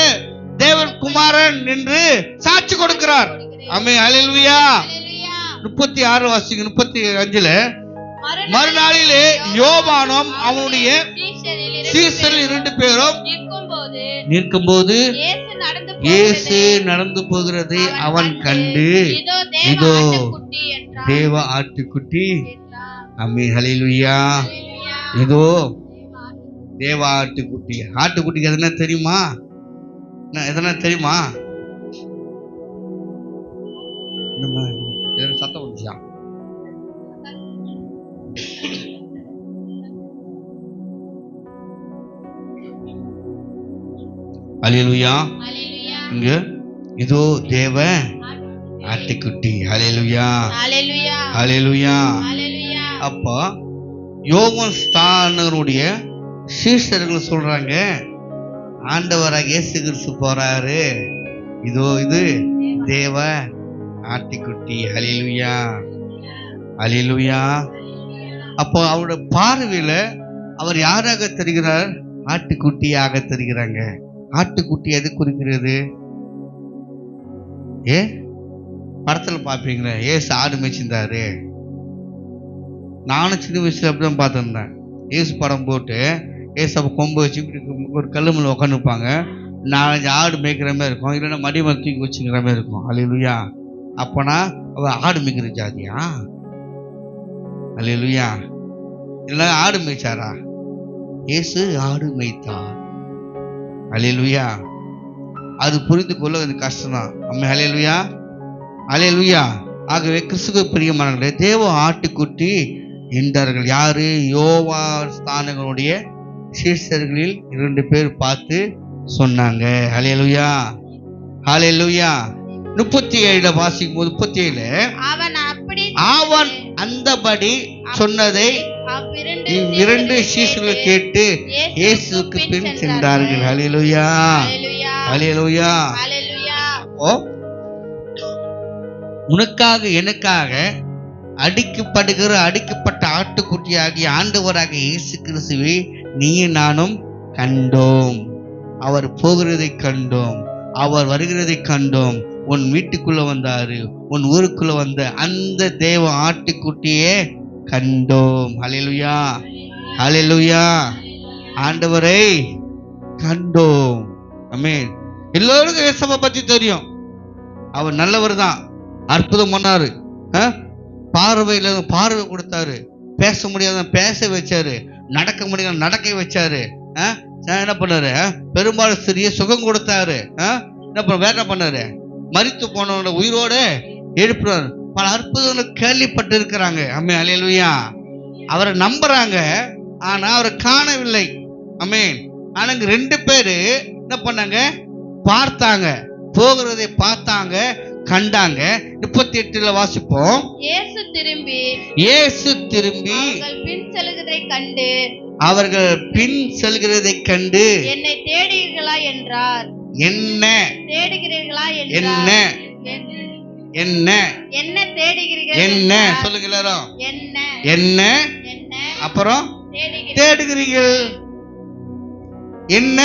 Speaker 2: தேவன் குமாரன் என்று சாட்சி கொடுக்கிறார். ஆமென். ஹல்லேலூயா. 36 வாசிங்க. 35 மறுநாளிலே யோவானும் அவனுடைய சீஷரில் 2 பேரும் நிற்கும்போது இயேசு நடந்து போகிறதை அவன் கண்டு, இதோ தேவ ஆட்டுக்குட்டி. ஆமென். ஹல்லேலூயா. இதோ தேவ ஆட்டுக்குட்டி. ஆட்டுக்குட்டிக்கு எதனா தெரியுமா? எதனா தெரியுமா? சத்தம் வந்துச்சா? ஹல்லேலூயா. இங்க இதோ தேவ ஆட்டுக்குட்டி. ஹல்லேலூயா. ஹல்லேலூயா. அப்ப யோவான் ஸ்நானனுடைய சீஷர்கள் சொல்றாங்க, ஆண்டவராக இயேசு கிறிஸ்து போறாரு, இதோ இது தேவ ஆட்டுக்குட்டி. ஹல்லேலூயா. ஹல்லேலூயா. அப்போ அவருடைய பார்வையில அவர் யாராக தெரிகிறார்? ஆட்டுக்குட்டியாக தெரிகிறாங்க. ஆட்டுக்குட்டி எது குறிக்கிறது? படத்துல பாப்பீங்களே, ஏசு ஆடு மேய்ச்சிருந்தாரு. நானும் சின்ன வயசுல அப்படிதான் பார்த்துருந்தேன். ஏசு படம் போட்டு ஏசு அப்ப கொம்பு வச்சு ஒரு கல்லுமல உட்காந்துருப்பாங்க. 4-5 ஆடு மேய்க்கிற மாதிரி இருக்கும், இல்லைன்னா மடிமலை தூக்கி வச்சுக்கிற மாதிரி இருக்கும். அல்லேலூயா. அப்பனா அவர் ஆடு மேய்க்கிற ஜாதியா? அல்லேலூயா. இல்லை ஆடு மேய்ச்சாரா? இயேசு ஆடு மேய்த்தார். அல்லேலூயா. அது புரிந்து கொள்ள அது கஷ்டம்தான். அம்மே அல்லேலூயா, அல்லேலூயா. ஆகவே கிறிஸ்துவுக்கு பிரியமானவர்களே, தேவ ஆட்டுக்குட்டி என்றார்கள். யாரு? யோவா ஸ்தானங்களுடைய சீஷர்களில் 2 பேர் பார்த்து சொன்னாங்க. அல்லேலூயா, அல்லேலூயா. 37 வாசிக்கும் போது 37 அவன் அந்தபடி சொன்னதை இவ்விரண்டு சீஷர்கள் கேட்டு இயேசுவுக்கு பின் சென்றார்கள். அல்லேலூயா, அல்லேலூயா. உனக்காக எனக்காக அடிக்கப்பட்ட ஆட்டுக்குட்டியாகிய ஆண்டவராக இயேசு கிறிஸ்துவை நீயும் நானும் கண்டோம். அவர் போகிறதை கண்டோம், அவர் வருகிறதை கண்டோம். உன் வீட்டுக்குள்ள வந்தாரு, உன் ஊருக்குள்ள வந்த அந்த தேவ ஆட்டுக்குட்டியே கண்டோம். அல்லேலூயா, அல்லேலூயா. ஆண்டவரை கண்டோம். ஆமென். எல்லோருக்கும் இயேசுவை பத்தி தெரியும். அவர் நல்லவர் தான், அற்புதம் பண்ணாரு, பார்வை கொடுத்தாரு, பேச முடியாத பேச வச்சாரு, நடக்க முடியாத நடக்க வச்சாரு, என்ன பண்ணாரு? பெரும்பாலும் சிறிய சுகம் கொடுத்தாரு. வேற என்ன பண்ணாரு? மரித்து போனவனோட உயிரோட எழுப்புறாரு. பல அற்புதங்கள் கேள்விப்பட்டு இருக்கிறாங்க. ஆமென், அல்லேலூயா. அவரை நம்புறாங்க, ஆனா அவரை காணவில்லை. ஆமென். ஆனா 2 பேரு என்ன பண்ணாங்க? பார்த்தாங்க, போகிறதை பார்த்தாங்க, கண்டாங்க. 38 வாசிப்போம். இயேசு திரும்பி அவர்கள் பின் செல்கிறதை கண்டு என்னை தேடுகிறீர்களா என்றார். என்ன தேடுகிறீர்களா என்றார். என்ன தேடுகிறீர்கள்? என்ன சொல்லுங்க எல்லாரும். என்ன அப்புறம் தேடுகிறீர்கள். என்ன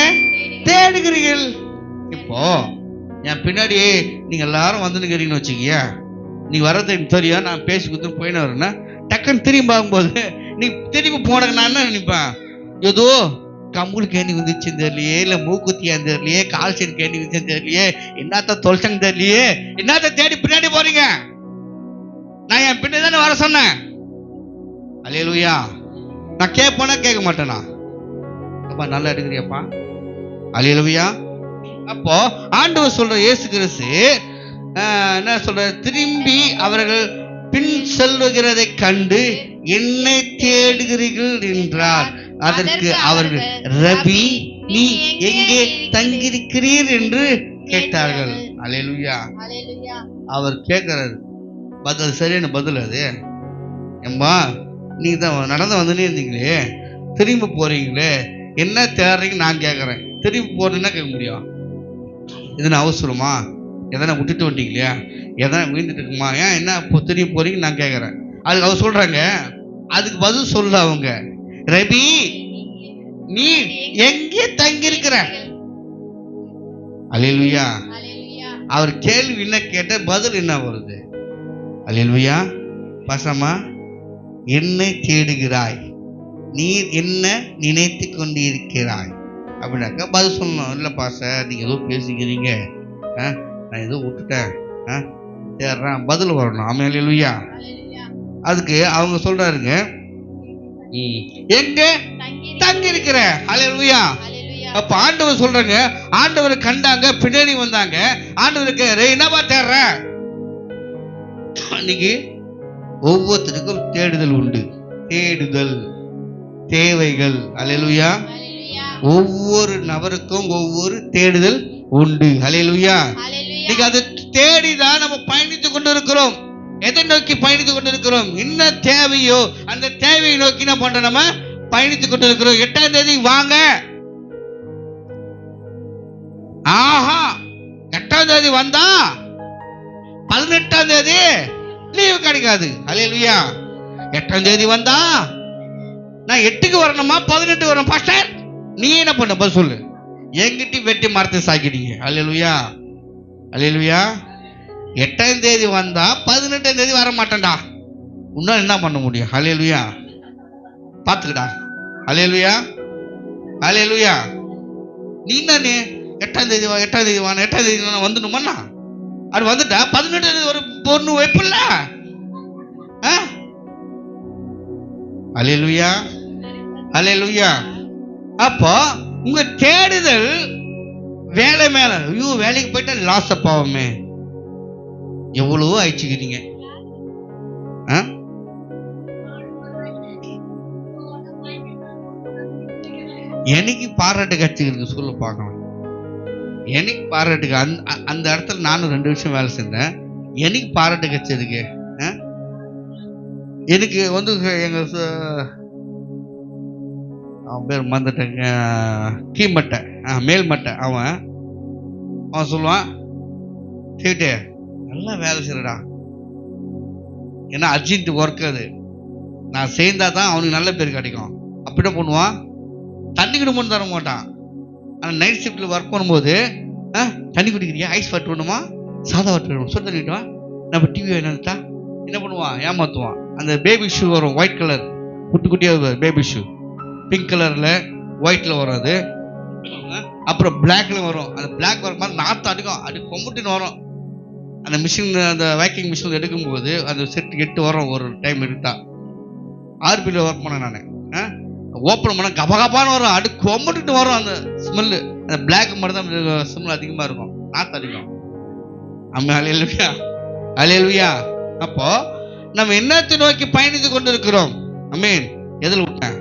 Speaker 2: தேடுகிறீர்கள்? இப்போ என் பின்னாடி நீங்க எல்லாரும் வந்துருக்கிறீங்கன்னு வச்சுக்கியா, நீ வர்றது எனக்கு தெரியும், நான் பேசி கொடுத்து போயின்னு வரேன்னா டக்குன்னு திரும்பி பார்க்கும்போது நீ திரும்பி போனக்கு நான் என்ன நினைப்பேன்? ஏதோ கம்முள் கேணி வந்துச்சுன்னு தெரியலையே, இல்லை மூக்குத்தியான்னு தெரியலையே, கால் செடி கேணி வந்துச்சுன்னு தெரியலையே, என்னத்த தொலைச்சங்க தெரியலையே, என்னத்த தேடி பின்னாடி போறீங்க? நான் என் பின்னாடி தானே வர சொன்னேன். அல்லேலூயா. நான் கேட்பேனா கேட்க மாட்டேனா? அப்பா நல்லா எடுக்கிறியப்பா. அல்லேலூயா. அப்போ ஆண்டவர் சொல்ற இயேசு கிறிஸ்து என்ன சொல்ற? திரும்பி அவர்கள் பின் செல்லுகிறதை கண்டு என்னை தேடுகிறீர்கள் என்றார். அதற்கு அவர்கள், ரபி நீ எங்கே தங்கியிருக்கிறீர் என்று கேட்டார்கள். அல்லேலூயா. அவர் கேட்கிறாரு பதில், சரியான பதில் அது. ஏம்பா நீங்க தான் நடந்து வந்துனே இருந்தீங்களே, திரும்பி போறீங்களே, என்ன தேடுறீங்க நான் கேட்கறேன். திரும்பி போறதுன்னா கேட்க முடியும்? எதனா அவசரமா? எதனா விட்டுட்டு வந்துட்டீங்களா? எதனா வீழ்ந்துட்டு இருக்குமா? ஏன் என்ன இப்போ திரும்பி போறீங்க நான் கேட்கறேன். அதுக்கு அவர் சொல்றாங்க, அதுக்கு பதில் சொல்ல அவங்க, ரபி நீ எங்கே தங்கியிருக்கிற? அல்லேலூயா. அவர் கேள்வி என்ன கேட்ட பதில் என்ன வருது? அல்லேலூயா. பாசமா, என்னை தேடுகிறாய், நீ என்ன நினைத்து கொண்டு இருக்கிறாய் அப்படின்னாக்கா பதில் சொல்லணும். இல்லை பாச நீங்க ஏதோ பேசிக்கிறீங்க, நான் ஏதோ விட்டுட்டேன், தேடுறேன், பதில் வரணும். ஆமென், அல்லேலூயா. அதுக்கு அவங்க சொல்றாருங்க, எங்க தங்கி இருக்கிற? அல்லேலூயா. அப்ப ஆண்டவர் சொல்றாங்க, ஆண்டவரை கண்டாங்க, பின்னாடி வந்தாங்க. ஆண்டவருக்கு என்னவா தேடுற? இன்னைக்கு ஒவ்வொருத்தருக்கும் தேடுதல் உண்டு, தேடுதல் தேவைகள். அல்லேலூயா. ஒவ்வொரு நபருக்கும் ஒவ்வொரு தேடுதல் உண்டு. அல்லேலூயா. இன்னைக்கு அதை தேடிதான் நம்ம பயணித்துக் கொண்டு இருக்கிறோம். எதை நோக்கி பயணித்துக் கொண்டிருக்கிறோம்? என்ன தேவையோ அந்த தேவையை நோக்கி என்ன பண்றோம்? நம்ம பயணித்துக் கொண்டிருக்கிறோம். 8ஆம் தேதி வாங்க, ஆஹா 8ஆம் தேதி வந்தா 18ஆம் தேதி லீவு கிடைக்காது. அல்லேலூயா. 8ஆம் தேதி வந்தா நான் 8க்கு வரணுமா 18 வரணும்? பாஸ்டர் நீ என்ன பண்ண? பதில் சொல்லு. என்கிட்டயும் வெட்டி மரத்தை சாக்கிட்டீங்க. அல்லேலூயா, அல்லேலூயா. 8ஆம் தேதி வந்தா 18ஆம் தேதி வர மாட்டேன்டா, உன்னால என்ன பண்ண முடியும்? அல்லேலூயா, பாத்துக்கடா. அல்லேலூயா, அல்லேலூயா. நீ என்ன 8ஆம் தேதி வா, 8ஆம் தேதி வாங்க, 8ஆம் தேதி வந்துடுமாண்ணா? அது வந்துட்டா 18ஆம் தேதி ஒரு பொண்ணு வைப்பில்ல. அல்லேலூயா, அல்லேலூயா. அப்போ உங்க தேடுதல் வேலை மேல, ஐயோ வேலைக்கு போயிட்டா லாஸ் பாவமே, எவ்வளவோ அழிச்சுக்கிறீங்க. எனக்கு பாராட்டு கட்சிகளுக்கு சொல்ல பார்க்கலாம். எனக்கு பாராட்டுக்கு அந்த இடத்துல நானும் 2 வருஷம் வேலை செஞ்சேன். எனக்கு பாராட்டு கட்சி இருக்கு. எனக்கு வந்து எங்க அவன் பேர் மறந்துட்டேங்க, கீழ்மட்டை மேல்மட்டை, அவன் சொல்லுவான், கேட்டு நல்லா வேலை செய்யறடா, ஏன்னா அர்ஜென்ட் ஒர்க் அது, நான் சேர்ந்தா தான் அவனுக்கு நல்ல பேர் கிடைக்கும். அப்படிதான் பண்ணுவான். தண்ணி குடிமனு தர மாட்டான். ஆனால் நைட் ஷிஃப்டில் ஒர்க் பண்ணும்போது தண்ணி குடிக்கிறியா, ஐஸ் வாட்டர் வேணுமா, சாதா வாட்டர் வேணுமா, சொல் தண்ணிட்டா, நம்ம டிவி வேணும்ட்டா என்ன பண்ணுவான், ஏமாத்துவான். அந்த பேபி ஷூ வரும், ஒயிட் கலர் குட்டி குட்டியாக பேபி ஷூ, பிங்க் கலரில் ஒயிட்டில் வரும் அது. அப்புறம் பிளாக்ல வரும். அந்த பிளாக் வர மாதிரி நாற்று அடிக்கும், அது கொம்புட்டின்னு வரும். அந்த மிஷின், அந்த வேக்கிங் மிஷின் எடுக்கும்போது அந்த செட்டு 8 வரும் ஒரு டைம் எடுத்தா. ஆர்பியில் ஒர்க் பண்ணேன் நான். ஓப்பன் பண்ண கபகபான்னு வரும், அடு கொம்புட்டு வரும். அந்த ஸ்மெல்லு, அந்த பிளாக் மட்டும் தான் ஸ்மெல் அதிகமாக இருக்கும், நாற்று அடிக்கும். அல்லேலூயா, அல்லேலூயா. அப்போ நம்ம என்னத்தை நோக்கி பயணித்து கொண்டு இருக்கிறோம்? ஆமென். எதில் விட்டேன்?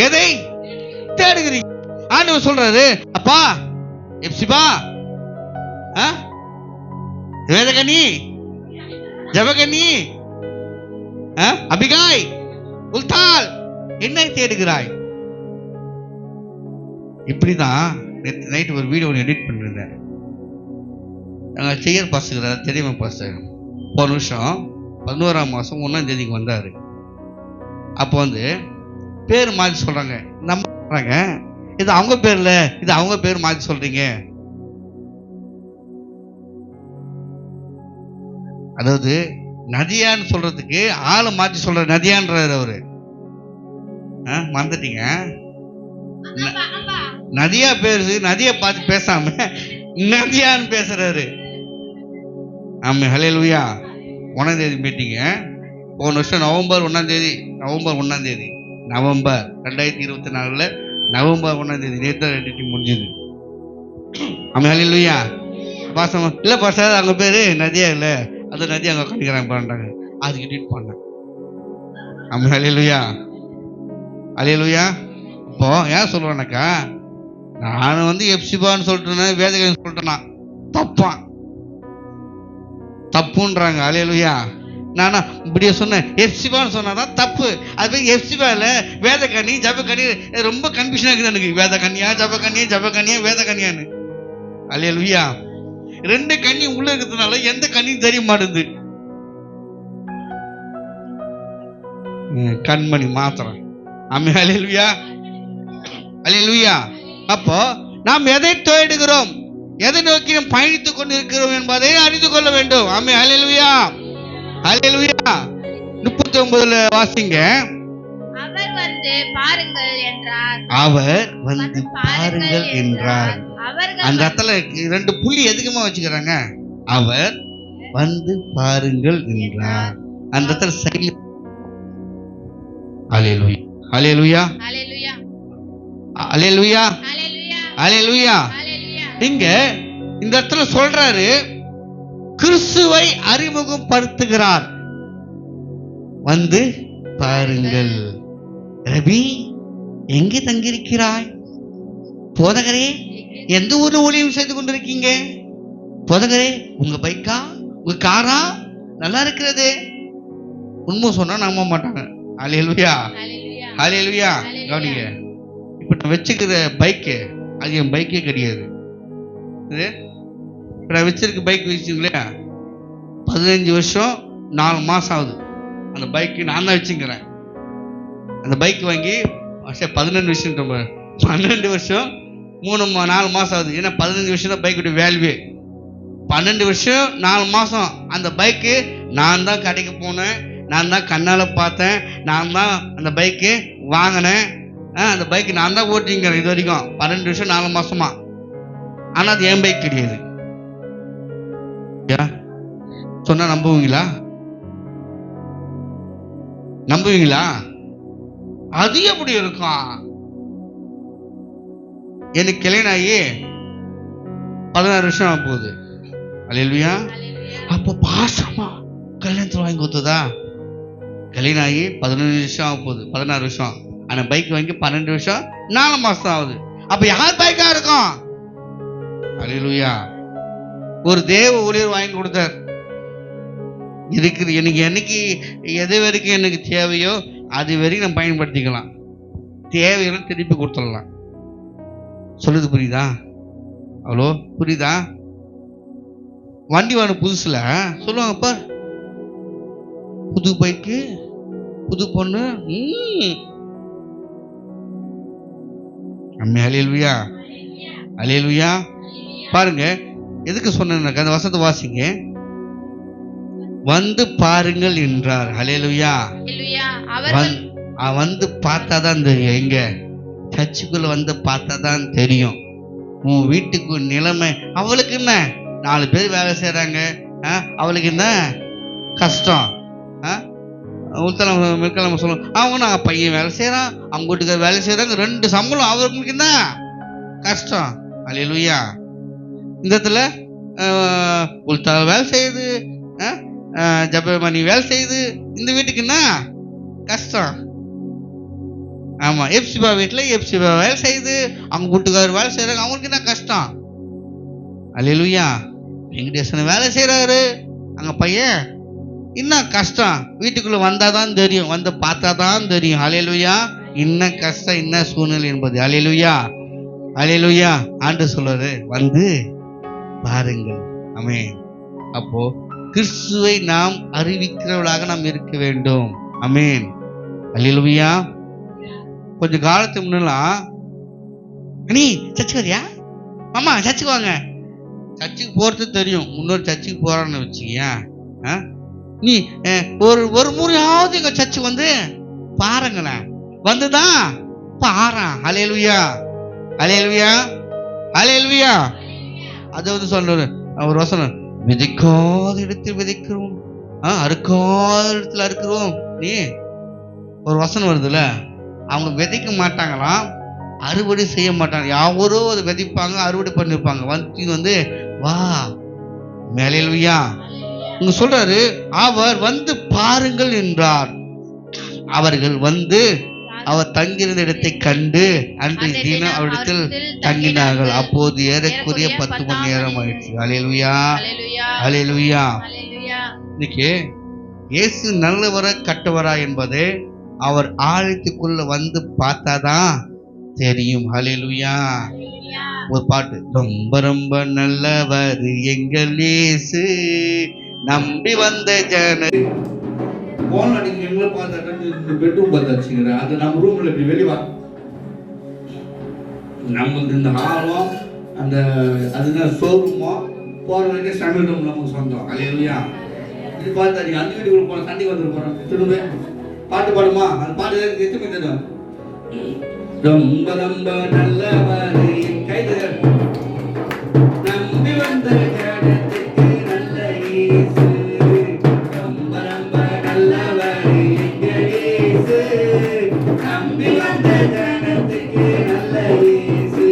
Speaker 2: எதை தேடுகிறீங்க? ஆண்டவர் சொல்றாரு, அப்பா எப்சிபா, வேதகனி, ஜபகனி, அபிகாய், உல்தால், என்ன தேடுகிறாய்? இப்படிதான் நேற்று நைட் ஒரு வீடியோ எடிட் பண்ணிருந்தேன். நாங்கள் செய்யர் பாஸ்டர் தெரியுமா பாஸ்டர், போன வருஷம் 11ஆம் மாதம் 1ஆம் தேதிக்கு வந்தார். அப்போ வந்து பேர் மாற்றி சொல்கிறாங்க, நம்ம சொல்கிறாங்க இது அவங்க பேர் இல்லை, இது அவங்க பேர் மாற்றி சொல்கிறீங்க. அதாவது நதியான்னு சொல்றதுக்கு ஆளை மாற்றி சொல்ற நதியான்றாரு அவரு. மறந்துட்டீங்க? நதியா பேரு, நதியை பார்த்து பேசாம நதியான்னு பேசுறாரு. ஆமா, ஹல்லேலூயா. 1ஆம் தேதி மீட்டிங்க, போன வருஷம் நவம்பர் 1ஆம் தேதி, நவம்பர் 2024 நவம்பர் 1ஆம் தேதி நேற்று எடிட்டிங் முடிஞ்சது. ஆமா, ஹல்லேலூயா. பாசம் இல்லை பாசம், அவங்க பேரு நதியா இல்லை, அது நதி அங்கே கணிக்கிறாங்க பண்ணுறாங்க, அதுக்கு எடிட் பண்ணேன். ஆமா, ஹல்லேலூயா, ஹல்லேலூயா. இப்போ ஏன் சொல்லுவேன்னாக்கா, நான் வந்து எப்சிபான்னு சொல்லிட்டேன், வேதகன் சொல்லிட்டேன்னா தப்பான், தப்புன்றாங்க. ஹல்லேலூயா. நானா இப்படியே சொன்னேன், எப்சிபான்னு சொன்னாதான் தப்பு. அது போய் எப்சிபா இல்லை, வேதகனி, ஜபகனி, ரொம்ப கன்ஃபியூஷன் இருக்குது எனக்கு. வேதகன்யா, ஜபகன்யா, ஜபகன்யா, வேதகன்யான்னு. ஹல்லேலூயா. 2 கண்ணி உள்ள இருக்கிறதுனால எந்த கண்ணியும் தெரிய மாட்டேங்குது. கண்மணி மாத்திரம். ஆமென், ஹல்லேலூயா, ஹல்லேலூயா. அப்போ நாம் எதை தேடுகிறோம், எதை நோக்கி நாம் பயணித்துக் கொண்டு இருக்கிறோம் என்பதை அறிந்து கொள்ள வேண்டும். ஆமென், ஹல்லேலூயா, ஹல்லேலூயா. 39 வாசிங்க.
Speaker 4: அவர் வந்து பாருங்கள் என்றார்.
Speaker 2: அவர் வந்து பாருங்கள் என்றார். அந்த இடத்துல 2 புள்ளி எதுக்குமா வச்சுக்கிறாங்க? அவர் வந்து பாருங்கள் என்றார். அந்த இடத்துல சைலண்ட். ஹல்லேலூயா, ஹல்லேலூயா,
Speaker 4: ஹல்லேலூயா,
Speaker 2: ஹல்லேலூயா,
Speaker 4: ஹல்லேலூயா,
Speaker 2: ஹல்லேலூயா. இங்க இந்த இடத்துல சொல்றாரு, கிறிஸ்துவை அறிமுகப்படுத்துகிறார். வந்து பாருங்கள். ரபி, எங்கே தங்கியிருக்கிறாய்? போதகரே, எந்த ஊர்ல ஊழியம் செய்து கொண்டிருக்கீங்க? போதகரே, உங்க பைக்கா, உங்க காரா? நல்லா இருக்கிறது. உண்மை சொன்னா நம்ப மாட்டாங்க. ஹல்லேலூயா, ஹல்லேலூயா. கவனிங்க, இப்ப நான் வச்சுக்கிற பைக்கு அது என் பைக்கே கிடையாது. இப்ப நான் வச்சிருக்க பைக் வச்சுங்களேன், 15 வருஷம் 4 மாசம் ஆகுது. அந்த பைக்கு நான் தான் வச்சுக்கிறேன். அந்த பைக் வாங்கி 12 வருஷம் 12 வருஷம் 4 மாதம் ஆகுது. ஏன்னா 15 வருஷம் தான் பைக்குடைய வேல்யூ. 12 வருஷம் 4 மாதம் அந்த பைக்கு நான் தான் கடைக்கு போனேன், நான் தான் கண்ணால் பார்த்தேன், நான் தான் அந்த பைக்கு வாங்கினேன், அந்த பைக்கு நான் தான் ஓட்டிங்கிறேன் இது வரைக்கும் 12 வருஷம் 4 மாதமா. ஆனால் அது என் பைக் கிடையாது. சொன்னா நம்புவீங்களா? நம்புவீங்களா? அது எப்படி இருக்கும்? எனக்கு கல்யாணம் ஆகி 16 வருஷம் ஆக போகுது. அல்லேலூயா. அப்போ பாசமா கல்யாணத்தில் வாங்கி கொடுத்ததா? கல்யாணம் ஆகி 15 வருஷம் ஆக போகுது, 16 வருஷம். ஆனால் பைக் வாங்கி 12 வருஷம் 4 மாதம் ஆகுது. அப்போ யார் பைக்கா இருக்கும்? அல்லேலூயா. ஒரு தேவ ஊழியர் வாங்கி கொடுத்தார். எனக்கு என்னைக்கு எது வரைக்கும் எனக்கு தேவையோ அது வரைக்கும் நம்ம பயன்படுத்திக்கலாம், தேவையெல்லாம் திருப்பி கொடுத்துடலாம். சொல்லுது புரியுதா? அவ்வளோ புரியுதா? வண்டி வாங்க புதுசுல சொல்லுவாங்கப்பா, புது பைக்கு புது பொண்ணு. அல்லேலூயா, அல்லேலூயா. பாருங்க, எதுக்கு சொன்னேன்? அந்த வசனத்தை வாசிங்க. வந்து பாருங்கள் என்றார். அல்லேலூயா. வந்து பார்த்தாதான் தெரியும். எங்க சர்ச்சுக்குள்ள வந்து பார்த்தாதான் தெரியும் உன் வீட்டுக்கு நிலைமை. அவளுக்கு என்ன, 4 பேர் வேலை செய்யறாங்க, அவளுக்கு என்ன கஷ்டம்? உள்தலம் சொல்லுவோம், அவங்க நான் பையன் வேலை செய்யறான், அவங்க வீட்டுக்கு வேலை செய்யறாங்க, 2 சம்பளம், அவங்களுக்கு என்ன கஷ்டம்? அல்லேலூயா. இந்த இடத்துல உள்தல வேலை செய்யுது, ஜபமணி வேலை செய்யுது, இந்த வீட்டுக்கு என்ன கஷ்டம்? ஆமா, எப்சிபா வீட்டுல எப்சிபா வேலை செய்யுது, அவங்க வீட்டுக்காரர் வேலை செய்யறாங்க, அவங்களுக்கு என்ன கஷ்டம்? அல்லேலூயா. வெங்கடேசன் வேலை செய்யறாரு, அங்க பையன் என்ன கஷ்டம்? வீட்டுக்குள்ள வந்தாதான் தெரியும், வந்து பார்த்தாதான் தெரியும். அல்லேலூயா. என்ன கஷ்டம், என்ன சூழ்நிலை என்பது. அல்லேலூயா, அல்லேலூயா. ஆண்டவர் சொல்றாரு, வந்து பாருங்கள். ஆமென். அப்போ கிறிஸ்துவை நாம் அறிவிக்கிறவர்களாக நாம் இருக்க வேண்டும். ஆமென். அல்லேலூயா. கொஞ்ச காலத்துக்கு முன்னெல்லாம், நீ சர்ச்சுக்கு வரியா? மாமா சர்ச்சுக்கு வாங்க. சர்ச்சுக்கு போறது தெரியும், முன்னொரு சர்ச்சுக்கு போறான்னு வச்சுக்கியா, நீ ஒரு முறையாவது எங்க சர்ச்சுக்கு வந்து பாருங்களேன். வந்துதான் பாரா. அல்லேலூயா, அல்லேலூயா, அல்லேலூயா. அது வந்து சொல்றாரு அவர் வசனம், விதைக்காத இடத்தில் விதைக்கிறோம், அறுக்காத இடத்துல அறுக்கிறோம். நீ ஒரு வசனம் வருதுல்ல, அவங்க விதைக்க மாட்டாங்களாம், அறுவடை செய்ய மாட்டாங்க. யாரோ அதை விதைப்பாங்க, அறுவடை பண்ணிருப்பாங்க. வந்து வா. அல்லேலூயா. இங்க சொல்றாரு, அவர் வந்து பாருங்கள் என்றார். அவர்கள் வந்து அவர் தங்கியிருந்த இடத்தை கண்டு அன்றைய தினம் அவரிடத்தில் தங்கினார்கள். அப்போது ஏறக்குறைய 10 மணி நேரம் ஆயிடுச்சு. அல்லேலூயா, அல்லேலூயா. இன்னைக்கு இயேசு நல்லவரா கட்டவரா என்பது அவர் ஆலயத்துக்குள்ள வந்து பார்த்தாதான் தெரியும். அல்லேலூயா. ஒரு பாட்டு, ரொம்ப ரொம்ப நல்லவர் எங்கள் இயேசு, நம்பி வந்த ஜன போன் அடிக்க எங்களை பார்த்தாட்டா பெட்ரூம் பார்த்தாச்சுங்கிற அது நம்ம ரூம்ல இப்படி வெளிவா, நம்மளுக்கு இந்த ஹாலும் அந்த அதுதான் ஷோரூமோ போற வரைக்கும் சமையல் ரூம் நமக்கு சொந்தம். அல்லேலூயா. இது பார்த்தா நீங்க அந்த வீட்டுக்குள்ள போன சண்டைக்கு வந்துட்டு போறோம். திரும்ப பாட்டு பாடுமா? அந்த பாட்டு எத்தனை தெரியும்? ரொம்ப ரொம்ப நல்லவர் கைது நம்பி வந்த ஜனத்துக்கு நல்ல இயேசு, ரொம்ப ரொம்ப நல்லவர் எங்கள் இயேசு, நம்பி வந்த ஜனத்துக்கு நல்ல இயேசு.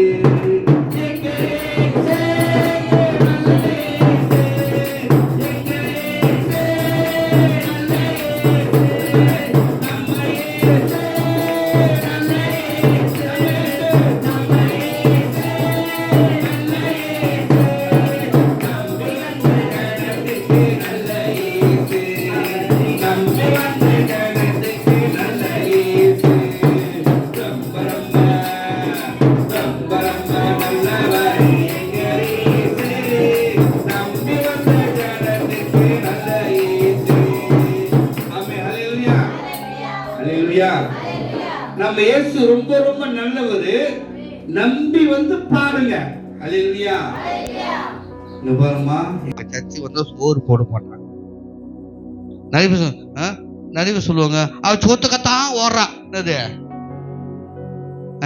Speaker 2: நம்ம இயேசு ரொம்ப ரொம்ப நல்லவர்.
Speaker 5: நம்பி வந்து பாருங்க. அல்லேலூயா. இங்க பாருமா,
Speaker 2: எங்க சர்ச்சு வந்து சோறு போட மாட்டாங்க. நிறைய பேர் சொல்லுவாங்க, அவ சோத்துக்கத்தான் ஓடுறா. என்னது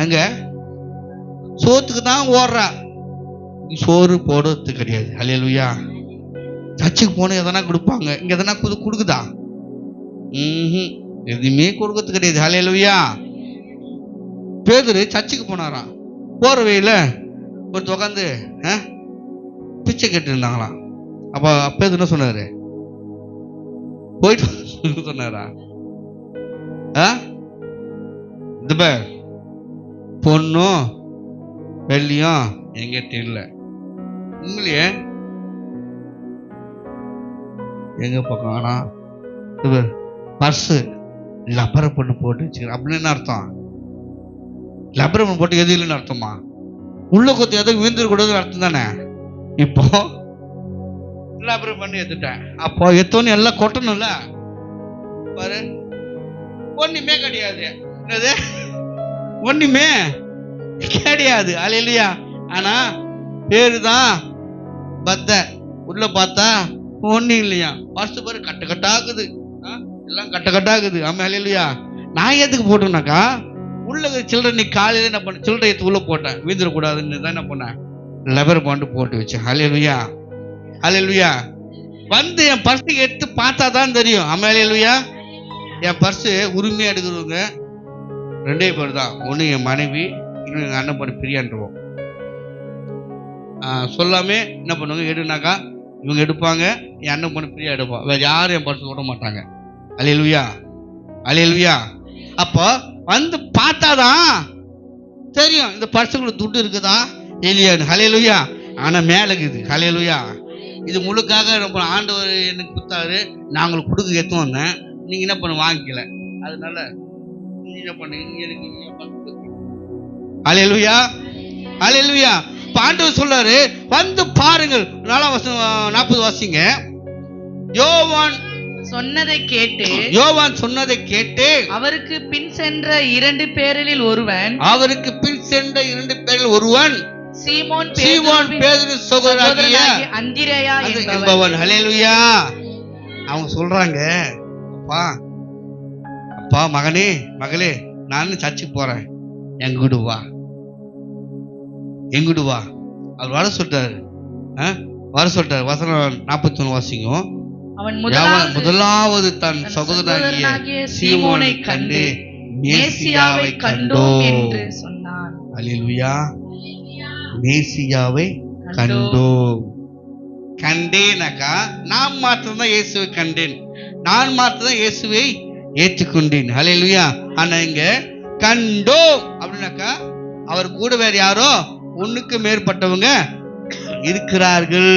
Speaker 2: அங்க சோத்துக்கு தான் ஓடுறா, சோறு போடுறது கிடையாது. அல்லேலூயா. சர்ச்சுக்கு போன எதனா கொடுப்பாங்க, இங்க எதனா கொடுக்குதா? எதுவுமே கொடுக்கறது கிடையாது. அல்லேலூயா. பேதுரு சர்ச்சுக்கு போனாராம். போற வழியில ஒரு உட்காந்து பிச்சை கேட்டு இருந்தாங்களாம். அப்ப பேதுரு என்ன சொன்னாரு? போயிட்டு சொன்னாரா? பொண்ணும் வெள்ளியும் எங்கிட்ட இல்லை. உண்மையிலேயே எங்க பக்கம் ஆனா பர்ஸு லப்பரை பொண்ணு போட்டு வச்சுக்கிறேன் அப்படின்னு என்ன அர்த்தம்? லப்பரை பொண்ணு போட்டு எது இல்லைன்னு அர்த்தமா? உள்ள கொத்து எதுவும் விழுந்துடக்கூடாதுன்னு அர்த்தம் தானே. இப்போ லப்பரை பண்ணி எடுத்துட்டேன், அப்போ எத்தோன்னு எல்லாம் கொட்டணும்ல. பாரு, ஒண்ணுமே கிடையாது. என்னது? ஒண்ணுமே கிடையாது. அல்லேலூயா. ஆனா பேருதான் பத்த, உள்ள பார்த்தா ஒண்ணு இல்லையா. பர்ஸ் பாரு கட்ட கட்டாக்குது, எல்லாம் கட்ட கட்டாக்குது. ஆமா. அல்லேலூயா. நான் எதுக்கு போட்டேன்னாக்கா, உள்ள சில்லறை நீ காலையில என்ன பண்ண, சில்லறை எடுத்து உள்ள போட்டேன், வீந்துடக்கூடாதுன்னு தான் என்ன பண்ணேன், லெபர் பாண்டு போட்டு வச்சேன். அல்லேலூயா. அல்லேலூயா. வந்து என் பர்ஸு எடுத்து பார்த்தா தான் தெரியும். ஆமா. அல்லேலூயா. என் பர்ஸு உரிமையா எடுக்கிறவங்க ரெண்டே பேர் தான். ஒன்று என் மனைவி, இன்னும் எங்கள் அண்ணன் பண்ண பிரியான்றவோம். சொல்லாமே என்ன பண்ணுவாங்க, எடுனாக்கா இவங்க எடுப்பாங்க, என் அண்ணன் பண்ண பிரியா எடுப்பான். வேற யாரும் என் பர்ஸ் விட மாட்டாங்க. அல்லேலூயா. அல்லேலூயா. அப்போ வந்து பார்த்தாதான் தெரியும் இந்த பர்ஸுக்குள்ள துட்டு இருக்குதா இல்லையான்னு. அல்லேலூயா. ஆனால் மேலே இருக்குது. அல்லேலூயா. இது முழுக்காக நம்ம ஆண்டவர் எனக்கு கொடுத்தாரு, நான் உங்களுக்கு கொடுக்க எடுத்து வந்தேன், நீங்க என்ன பண்ண வாங்கிக்கல, அதனால என்ன பண்ணீங்க எனக்கு. அல்லேலூயா. அல்லேலூயா. ஆண்டவர் சொல்றாரு வந்து பாருங்கள். 40 வாசிங்க. யோவான்
Speaker 3: சொன்னதை கேட்டு,
Speaker 2: யோவான் சொன்னதை கேட்டு
Speaker 3: அவருக்கு பின் சென்ற 2 பேரில் ஒருவன்,
Speaker 2: அவருக்கு பின் சென்ற 2 பேரில் ஒருவன்
Speaker 3: சீமோன்
Speaker 2: பேதுரு சகோதரனாகிய
Speaker 3: அந்திரேயா
Speaker 2: என்பவன். அல்லேலூயா. அவங்க சொல்றாங்க, அப்பா அப்பா மகனே மகளே, நானும் சர்ச்சுக்கு போறேன், எங்கூடு வா, எங்கூடு வா. அவர் வர சொல்லிட்டாரு, வர சொல்லிட்டாரு. வசனம் 41 வாசிக்கும்.
Speaker 3: அவன்
Speaker 2: முதலாவது தன் சகோதரனாகிய சீமோனை கண்டு மேசியாவை கண்டோம் என்று சொன்னான். அல்லேலூயா. மேசியாவை கண்டோம். கண்டேனாக்கா நான் மாத்திரம் தான் இயேசுவை கண்டேன், நான் மாத்திரம் தான் இயேசுவை ஏற்றுக்கொண்டேன். அல்லேலூயா. ஆனா இங்க கண்டோம் அப்படின்னாக்கா அவர் கூட வேற யாரோ ஒண்ணுக்கு மேற்பட்டவங்க இருக்கிறார்கள்,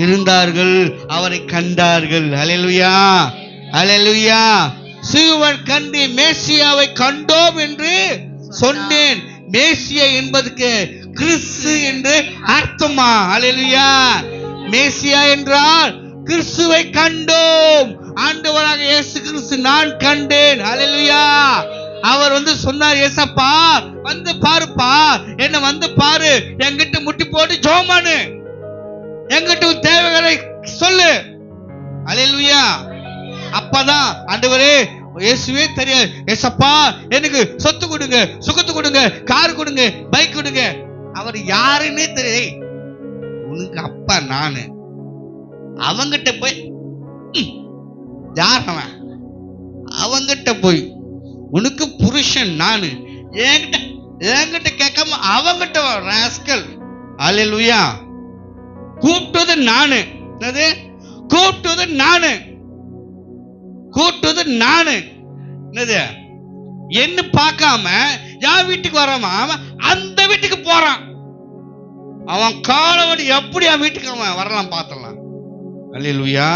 Speaker 2: இருந்தார்கள், அவரை கண்டார்கள். அல்லேலூயா. அல்லேலூயா. சீமோன் கண்டு மேசியாவை கண்டோம் என்று சொன்னேன். மேசியா என்பதுக்கு கிறிஸ்து என்று அர்த்தமா? அல்லேலூயா. மேசியா என்றால் கிறிஸ்துவை கண்டோம். ஆண்டவராக இயேசு கிறிஸ்து நான் கண்டேன். அல்லேலூயா. அவர் வந்து சொன்னார், ஏசப்பா வந்து பாருப்பா, என்ன வந்து பாரு, என்கிட்ட முட்டி போட்டு ஜோமானு, என்கிட்ட தேவைகளை சொல்லு. அல்லேலூயா. அப்பதான் ஆண்டவரே இயேசுவே தெரியாது, ஏசப்பா எனக்கு சொத்து கொடுங்க, சுகத்து கொடுங்க, கார் கொடுங்க, பைக் கொடுங்க. அவர் யாருன்னே தெரியாது. உனக்கு அப்பா நானு. அவங்கிட்ட போய் யார் அவன், அவங்கிட்ட போய் உனக்கு புருஷன் நானு, என்கிட்ட கேட்காம அவங்கிட்ட ராஸ்கல். அல்லேலூயா. கூப்பிட்டது நானு, கூப்பிட்டது நானு, கூப்பிட்டது நானு. என்னது என்ன பார்க்காம என் வீட்டுக்கு வராம அவன் அந்த வீட்டுக்கு போறான். அவன் காலவடி எப்படி அவன் வீட்டுக்கு அவன் வரலாம் பார்த்தலாம். அல்லேலூயா.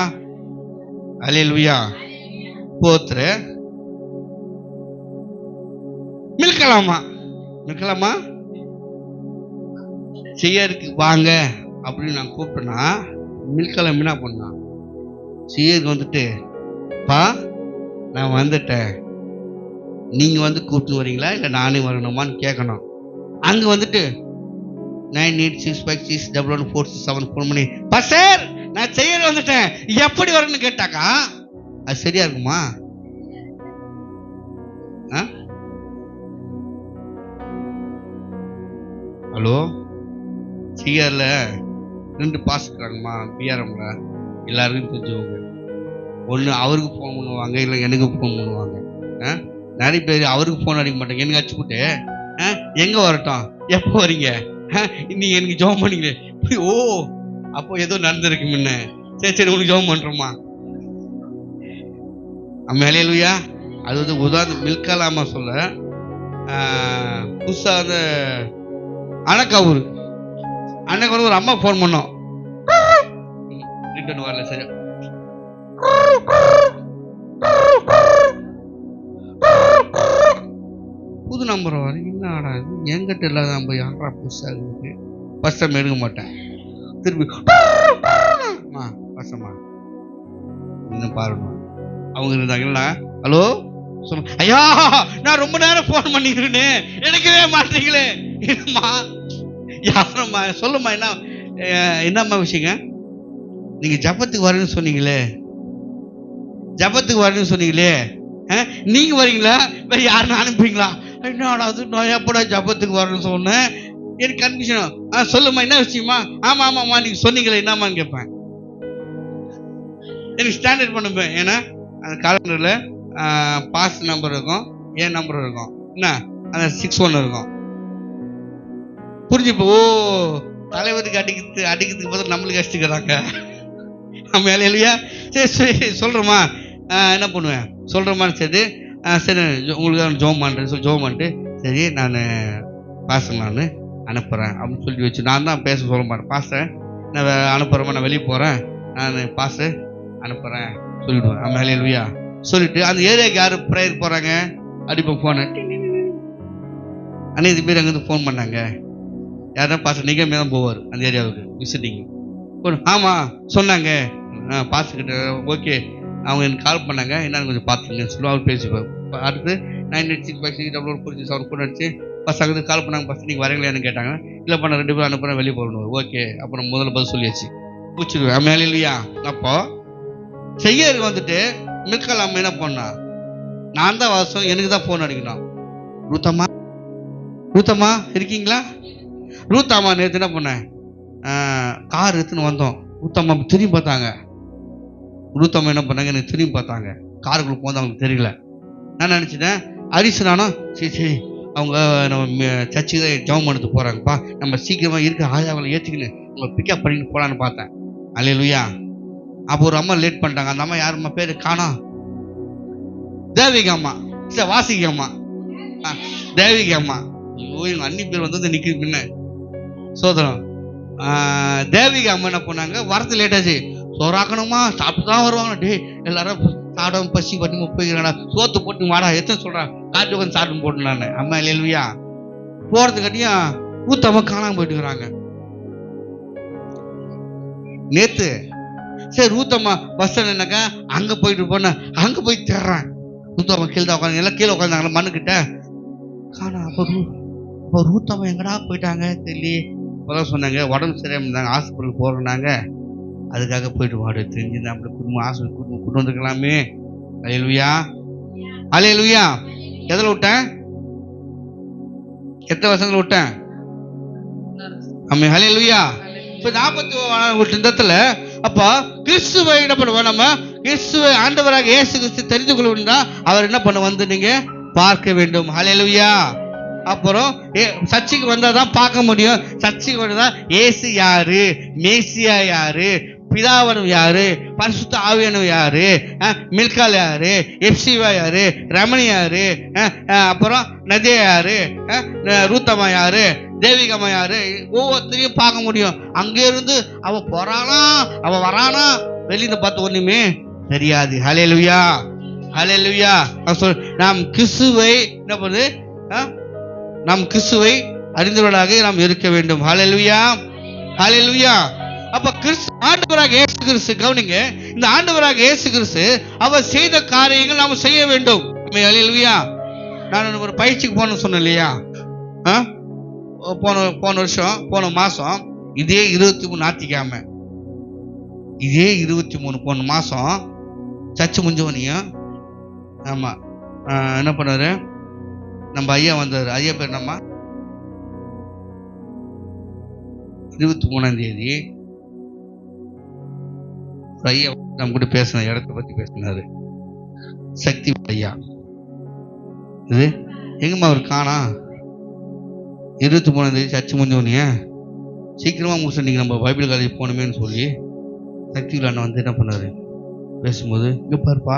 Speaker 2: அல்லேலூயா. போத்துற மில்கலாமா, மில்கலாமா செய்யறதுக்கு வாங்க அப்படின்னு நான் கூப்பிட்டேன்னா மில்கலாம் என்ன பண்ணான், செய்யறதுக்கு வந்துட்டு பா நான் வந்துட்டேன், நீங்க வந்து கூப்பிட்டு வரீங்களா இல்லை நானே வரணுமான்னு கேட்கணும். அங்க வந்துட்டு 9865611467 ஃபோன் பண்ணி பாஸ்டர் நான் செய்ய வந்துட்டேன் எப்படி வரணும்னு கேட்டாக்கா அது சரியா இருக்குமா? ஹலோ, சிஆர்ல 2 பாஸ் இருக்கிறாங்கம்மா, பிஆர்எம்ல எல்லாருக்கும் தெரிஞ்சவங்க. ஒன்று அவருக்கு ஃபோன் பண்ணுவாங்க, இல்லை எனக்கு ஃபோன் பண்ணுவாங்க. நிறைய பேர் அவருக்கு ஃபோன் அடிக்க மாட்டாங்க, எனக்கு அடிச்சுக்கிட்டு எங்கே வரட்டும், எப்போ வரீங்க, இன்னைக்கு எனக்கு ஜோம் பண்ணிங்களே. ஓ, அப்போ ஏதோ நடந்திருக்கு முன்ன. சரி சரி உனக்கு ஜோம் பண்ணுறோம்மா. மேலேலுயா. அது வந்து உதாரணம் மில்கலாமா சொல்ல புதுசாக வந்து அணக்காவூர் அன்னைக்கு வந்து ஒரு அம்மா ஃபோன் பண்ணோம், ரிட்டர்ன் வரல. சரி, புது நம்பர் வர என்ன ஆடாது என்கிட்ட இல்லாத நம்பர் யாரா புதுசாக இருக்கு. ஃபர்ஸ்ட் டைம் எடுக்க மாட்டேன், திருப்பி ஃபர்ஸ்டம்மா இன்னும் பாருங்க. அவங்க இருந்தாங்கன்னா ஹலோ சொல்லுங்க, ஐயா நான் ரொம்ப நேரம் ஃபோன் பண்ணிக்கிறேன்னு எடுக்கவே மாட்டீங்களே. என்னம்மா யாரம்மா சொல்லுமா, என்னம்மா விஷயங்க? நீங்க ஜபத்துக்கு வரணும்னு சொன்னீங்களே, ஜபத்துக்கு வரணும்னு சொன்னீங்களே, நீங்க வரீங்களா வேற யாருன்னு அனுப்புறீங்களா? என்னடா அது நான் எப்படா ஜபத்துக்கு வரணும்னு சொன்னேன், எனக்கு கன்ஃபியூஷன். சொல்லுமா என்ன விஷயமா? ஆமா ஆமாம்மா நீங்க சொன்னீங்களே என்னம்மான்னு கேட்பேன். எனக்கு ஸ்டாண்டர்ட் பண்ணுவேன். ஏன்னா அந்த காலண்டர்ல பாஸ் நம்பர் இருக்கும், என் நம்பர் இருக்கும், என்ன அந்த 61 இருக்கும். புரிஞ்சுப்போ, ஓ தலைவருக்கு அடிக்கிறதுக்கு பதில் நம்மளுக்கு அடிச்சுக்கிறாங்க. மேலே இல்லையா? சரி சரி சொல்கிறோமா, என்ன பண்ணுவேன் சொல்கிறோமா, சரி சரி உங்களுக்கு ஜோம் பண்ணுறேன் சொல்லி ஜோம் பண்ணிட்டு சரி நான் பாஸ்டர் நான் அனுப்புகிறேன் அப்படின்னு சொல்லி வச்சு நான் தான் பேச சொல்ல மாட்டேன். பாஸ்டர் நான் அனுப்புகிறேம்மா, நான் வெளியே போகிறேன், நான் பாஸ்டர் அனுப்புகிறேன் சொல்லிவிடுவேன். மேலே இல்லையா சொல்லிட்டு அந்த ஏரியாவுக்கு யார் ப்ரேயர் போகிறாங்க அடிப்போம் ஃபோனை. அன்னைக்கு பேர் அங்கேருந்து ஃபோன் பண்ணாங்க, யாரா பாஸ்டர் நிகழ்மே தான் போவார் அந்த ஏரியாவுக்கு விசிட்டிங். ஆமாம் சொன்னாங்க, பாஸ்டர்கிட்ட ஓகே அவங்க எனக்கு கால் பண்ணாங்க, என்னன்னு கொஞ்சம் பார்த்துங்கன்னு சொல்லி அவர் பேசிப்பார். அடுத்து 9865611467 ஃபோன் அடிச்சு பசங்க கால் பண்ணாங்க, பசங்க நீங்கள் வரீங்களான்னு கேட்டாங்க. இல்லை பண்ண 2 பேரும் அனுப்புகிறேன் வெளியே போகணும். ஓகே அப்புறம் முதல்ல பதில் சொல்லியாச்சு பூச்சிடுவேன். மேலே இல்லையா? அப்போ செய்யறதுக்கு வந்துட்டு மில்கலாம் என்ன பண்ணா, நான் தான் வாசம் எனக்கு தான் ஃபோன் அடிக்கணும். ரூத்தம்மா ரூத்தம்மா இருக்கீங்களா? ரூத்தாம்மா நேற்று என்ன பண்ணேன், கார் எடுத்துன்னு வந்தோம். ரூத்தம்மா திரும்பி பார்த்தாங்க. ரூத்தம்மா என்ன பண்ணாங்க, எனக்கு திரும்பி பார்த்தாங்க. காருக்குள்ள போது அவங்களுக்கு தெரியல. நான் நினச்சிட்டேன் அரிசனானா சரி சரி அவங்க நம்ம சர்ச்சுக்கு தான் ஜெபம் பண்ணது போகிறாங்கப்பா, நம்ம சீக்கிரமாக இருக்க ஆயாவங்களை ஏற்றிக்கின்னு உங்களை பிக்கப் பண்ணிட்டு போகலான்னு பார்த்தேன். அல்லேலூயா. அப்போ ஒரு அம்மா லேட் பண்ணிட்டாங்க. அந்த அம்மா யாரும்மா பேர் காணோம்? தேவிகா அம்மா. சரி வாசிகா அம்மா, தேவிகா அம்மா. ஐயோ எங்கள் அன்னி பேர் வந்து நிற்கிது பின்ன சோதரம். தேவிகா அம்மா என்ன பண்ணாங்க, வரது லேட்டாச்சு. சோறாக்கணுமா சாப்பிட்டு தான் வருவாங்க. டே எல்லாரும் சாப்பிடாம பசி பண்ணி போய்க்கிறாடா, சோத்து போட்டு வாடா எத்தனை சொல்கிறான் காட்டு உட்காந்து சாப்பிட்டு போட்டு நான். அம்மா இல்லையா போகிறதுக்காட்டியும் ஊத்தம்மா காணாமல் போயிட்டுக்கிறாங்க. நேற்று சரி ரூத்தம்மா பஸ் என்னக்கா அங்கே போயிட்டு போனேன், அங்கே போய் தேடுறேன். ரூத்தம்மா கீழே தான் உட்காந்து எல்லாம் கீழே உட்காந்தாங்களா மண்ணுக்கிட்ட காணா. அப்போ ரூத்தம்மா எங்கடா போயிட்டாங்க தெரியல. இப்போதான் சொன்னாங்க உடம்பு சரியாக இருந்தாங்க, ஹாஸ்பிட்டலுக்கு போகிறோன்னாங்க. அதுக்காக போயிட்டு வாடு தெரிஞ்சு நம்மளை குடும்பம் ஹாஸ்பிட்டல் கூட்டு வந்துருக்கலாமே. அல்லேலூயா அல்லேலூயா. எதில் விட்டேன், எத்தனை வருஷத்துல விட்டேன்? ஆமாம் அல்லேலூயா. இப்போ 40 அப்போ கிறிஸ்துவை என்ன பண்ணுவோம், நம்ம கிறிஸ்துவை ஆண்டவராக இயேசு கிறிஸ்து தெரிந்து கொள்ளணும்னா அவர் என்ன பண்ண வந்து நீங்க பார்க்க வேண்டும். அல்லேலூயா. அப்புறம் சர்ச்சுக்கு வந்தா தான் பார்க்க முடியும். சர்ச்சுக்கு வந்தா இயேசு யாரு, மேசியா யாரு, பிதாவனும் யாரு, பரிசுத்த ஆவியானவர் யாரு, மில்கால் யாரு, எப்சிவா யாரு, ரமணி யாரு, அப்புறம் நதியா யாரு, ரூத்தம்மா யாரு, தேவிகம்மா யாரு, ஒவ்வொருத்தரையும் பார்க்க முடியும். அங்கே இருந்து அவ போறானா அவ வரானா வெளியில பார்த்து ஒண்ணுமே தெரியாது. ஹல்லேலூயா ஹல்லேலூயா. நாம் கிறிஸ்துவை என்ன பண்ணுது, நாம் கிறிஸ்துவை அறிந்தவர்களாக நாம் இருக்க வேண்டும். ஹல்லேலூயா ஹல்லேலூயா. அப்ப கிறிஸ்து ஆண்டவராக இயேசு கிறிஸ்து, கவனிங்க, இந்த ஆண்டவராக இயேசு கிறிஸ்து அவர் செய்த காரியங்கள் நாம் செய்ய வேண்டும். ஹல்லேலூயா. நான் ஒரு பயிற்சிக்கு போகணும்னு சொன்னேன் இல்லையா, போன வருஷம் போன மாதம் இதே 23 ஞாயிற்றுக்கிழமை, இதே 23 போன மாதம் சர்ச்சு முடிஞ்சவனையும் ஆமாம் என்ன பண்ணாரு, நம்ம ஐயா வந்தார். ஐயா பேர் என்னம்மா? 23ஆம் தேதி ஐயா நம்ம கூட பேசின இடத்த பற்றி பேசினாரு. சக்தி ஐயா இது எங்கம்மா அவர் காணா? 23ஆம் தேதி சர்ச்சு முடிஞ்சவனையே சீக்கிரமாக முடிச்சு நீங்கள் நம்ம பைபிள் காலேஜ் போகணுமேன்னு சொல்லி சக்தி அண்ணன் வந்து என்ன பண்ணார் பேசும்போது, இங்கே பாருப்பா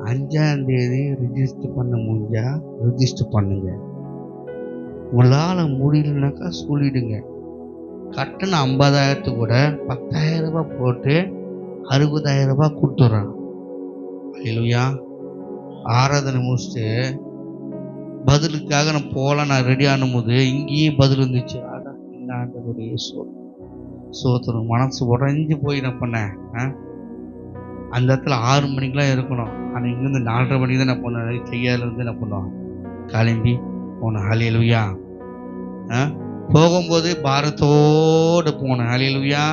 Speaker 2: 5ஆம் தேதி ரிஜிஸ்டர் பண்ண முடிஞ்சா ரிஜிஸ்டர் பண்ணுங்க, உங்களால் முடியலனாக்கா சொல்லிடுங்க. கட்டணம் 50,000 கூட 10,000 ரூபாய் போட்டு 60,000 ரூபாய் கொடுத்துட்றான். இல்லையா? ஆராதனை முடிச்சுட்டு பதிலுக்காக நான் போகலாம், நான் ரெடி ஆனும் போது இங்கேயும் பதில் இருந்துச்சு. ஆண்டவருடைய சோத்திரம் மனசு உடஞ்சி போய் என்ன பண்ணேன், அந்த இடத்துல 6 மணிக்கெலாம் இருக்கணும். ஆனால் இங்கேருந்து 4:30 மணிக்கு தான் நான் போனேன். செய்யாதுலேருந்து என்ன பண்ணுவோம் கிளம்பி போனேன். ஹல்லேலூயா. போகும்போது பாரத்தோடு போனேன். ஹல்லேலூயா.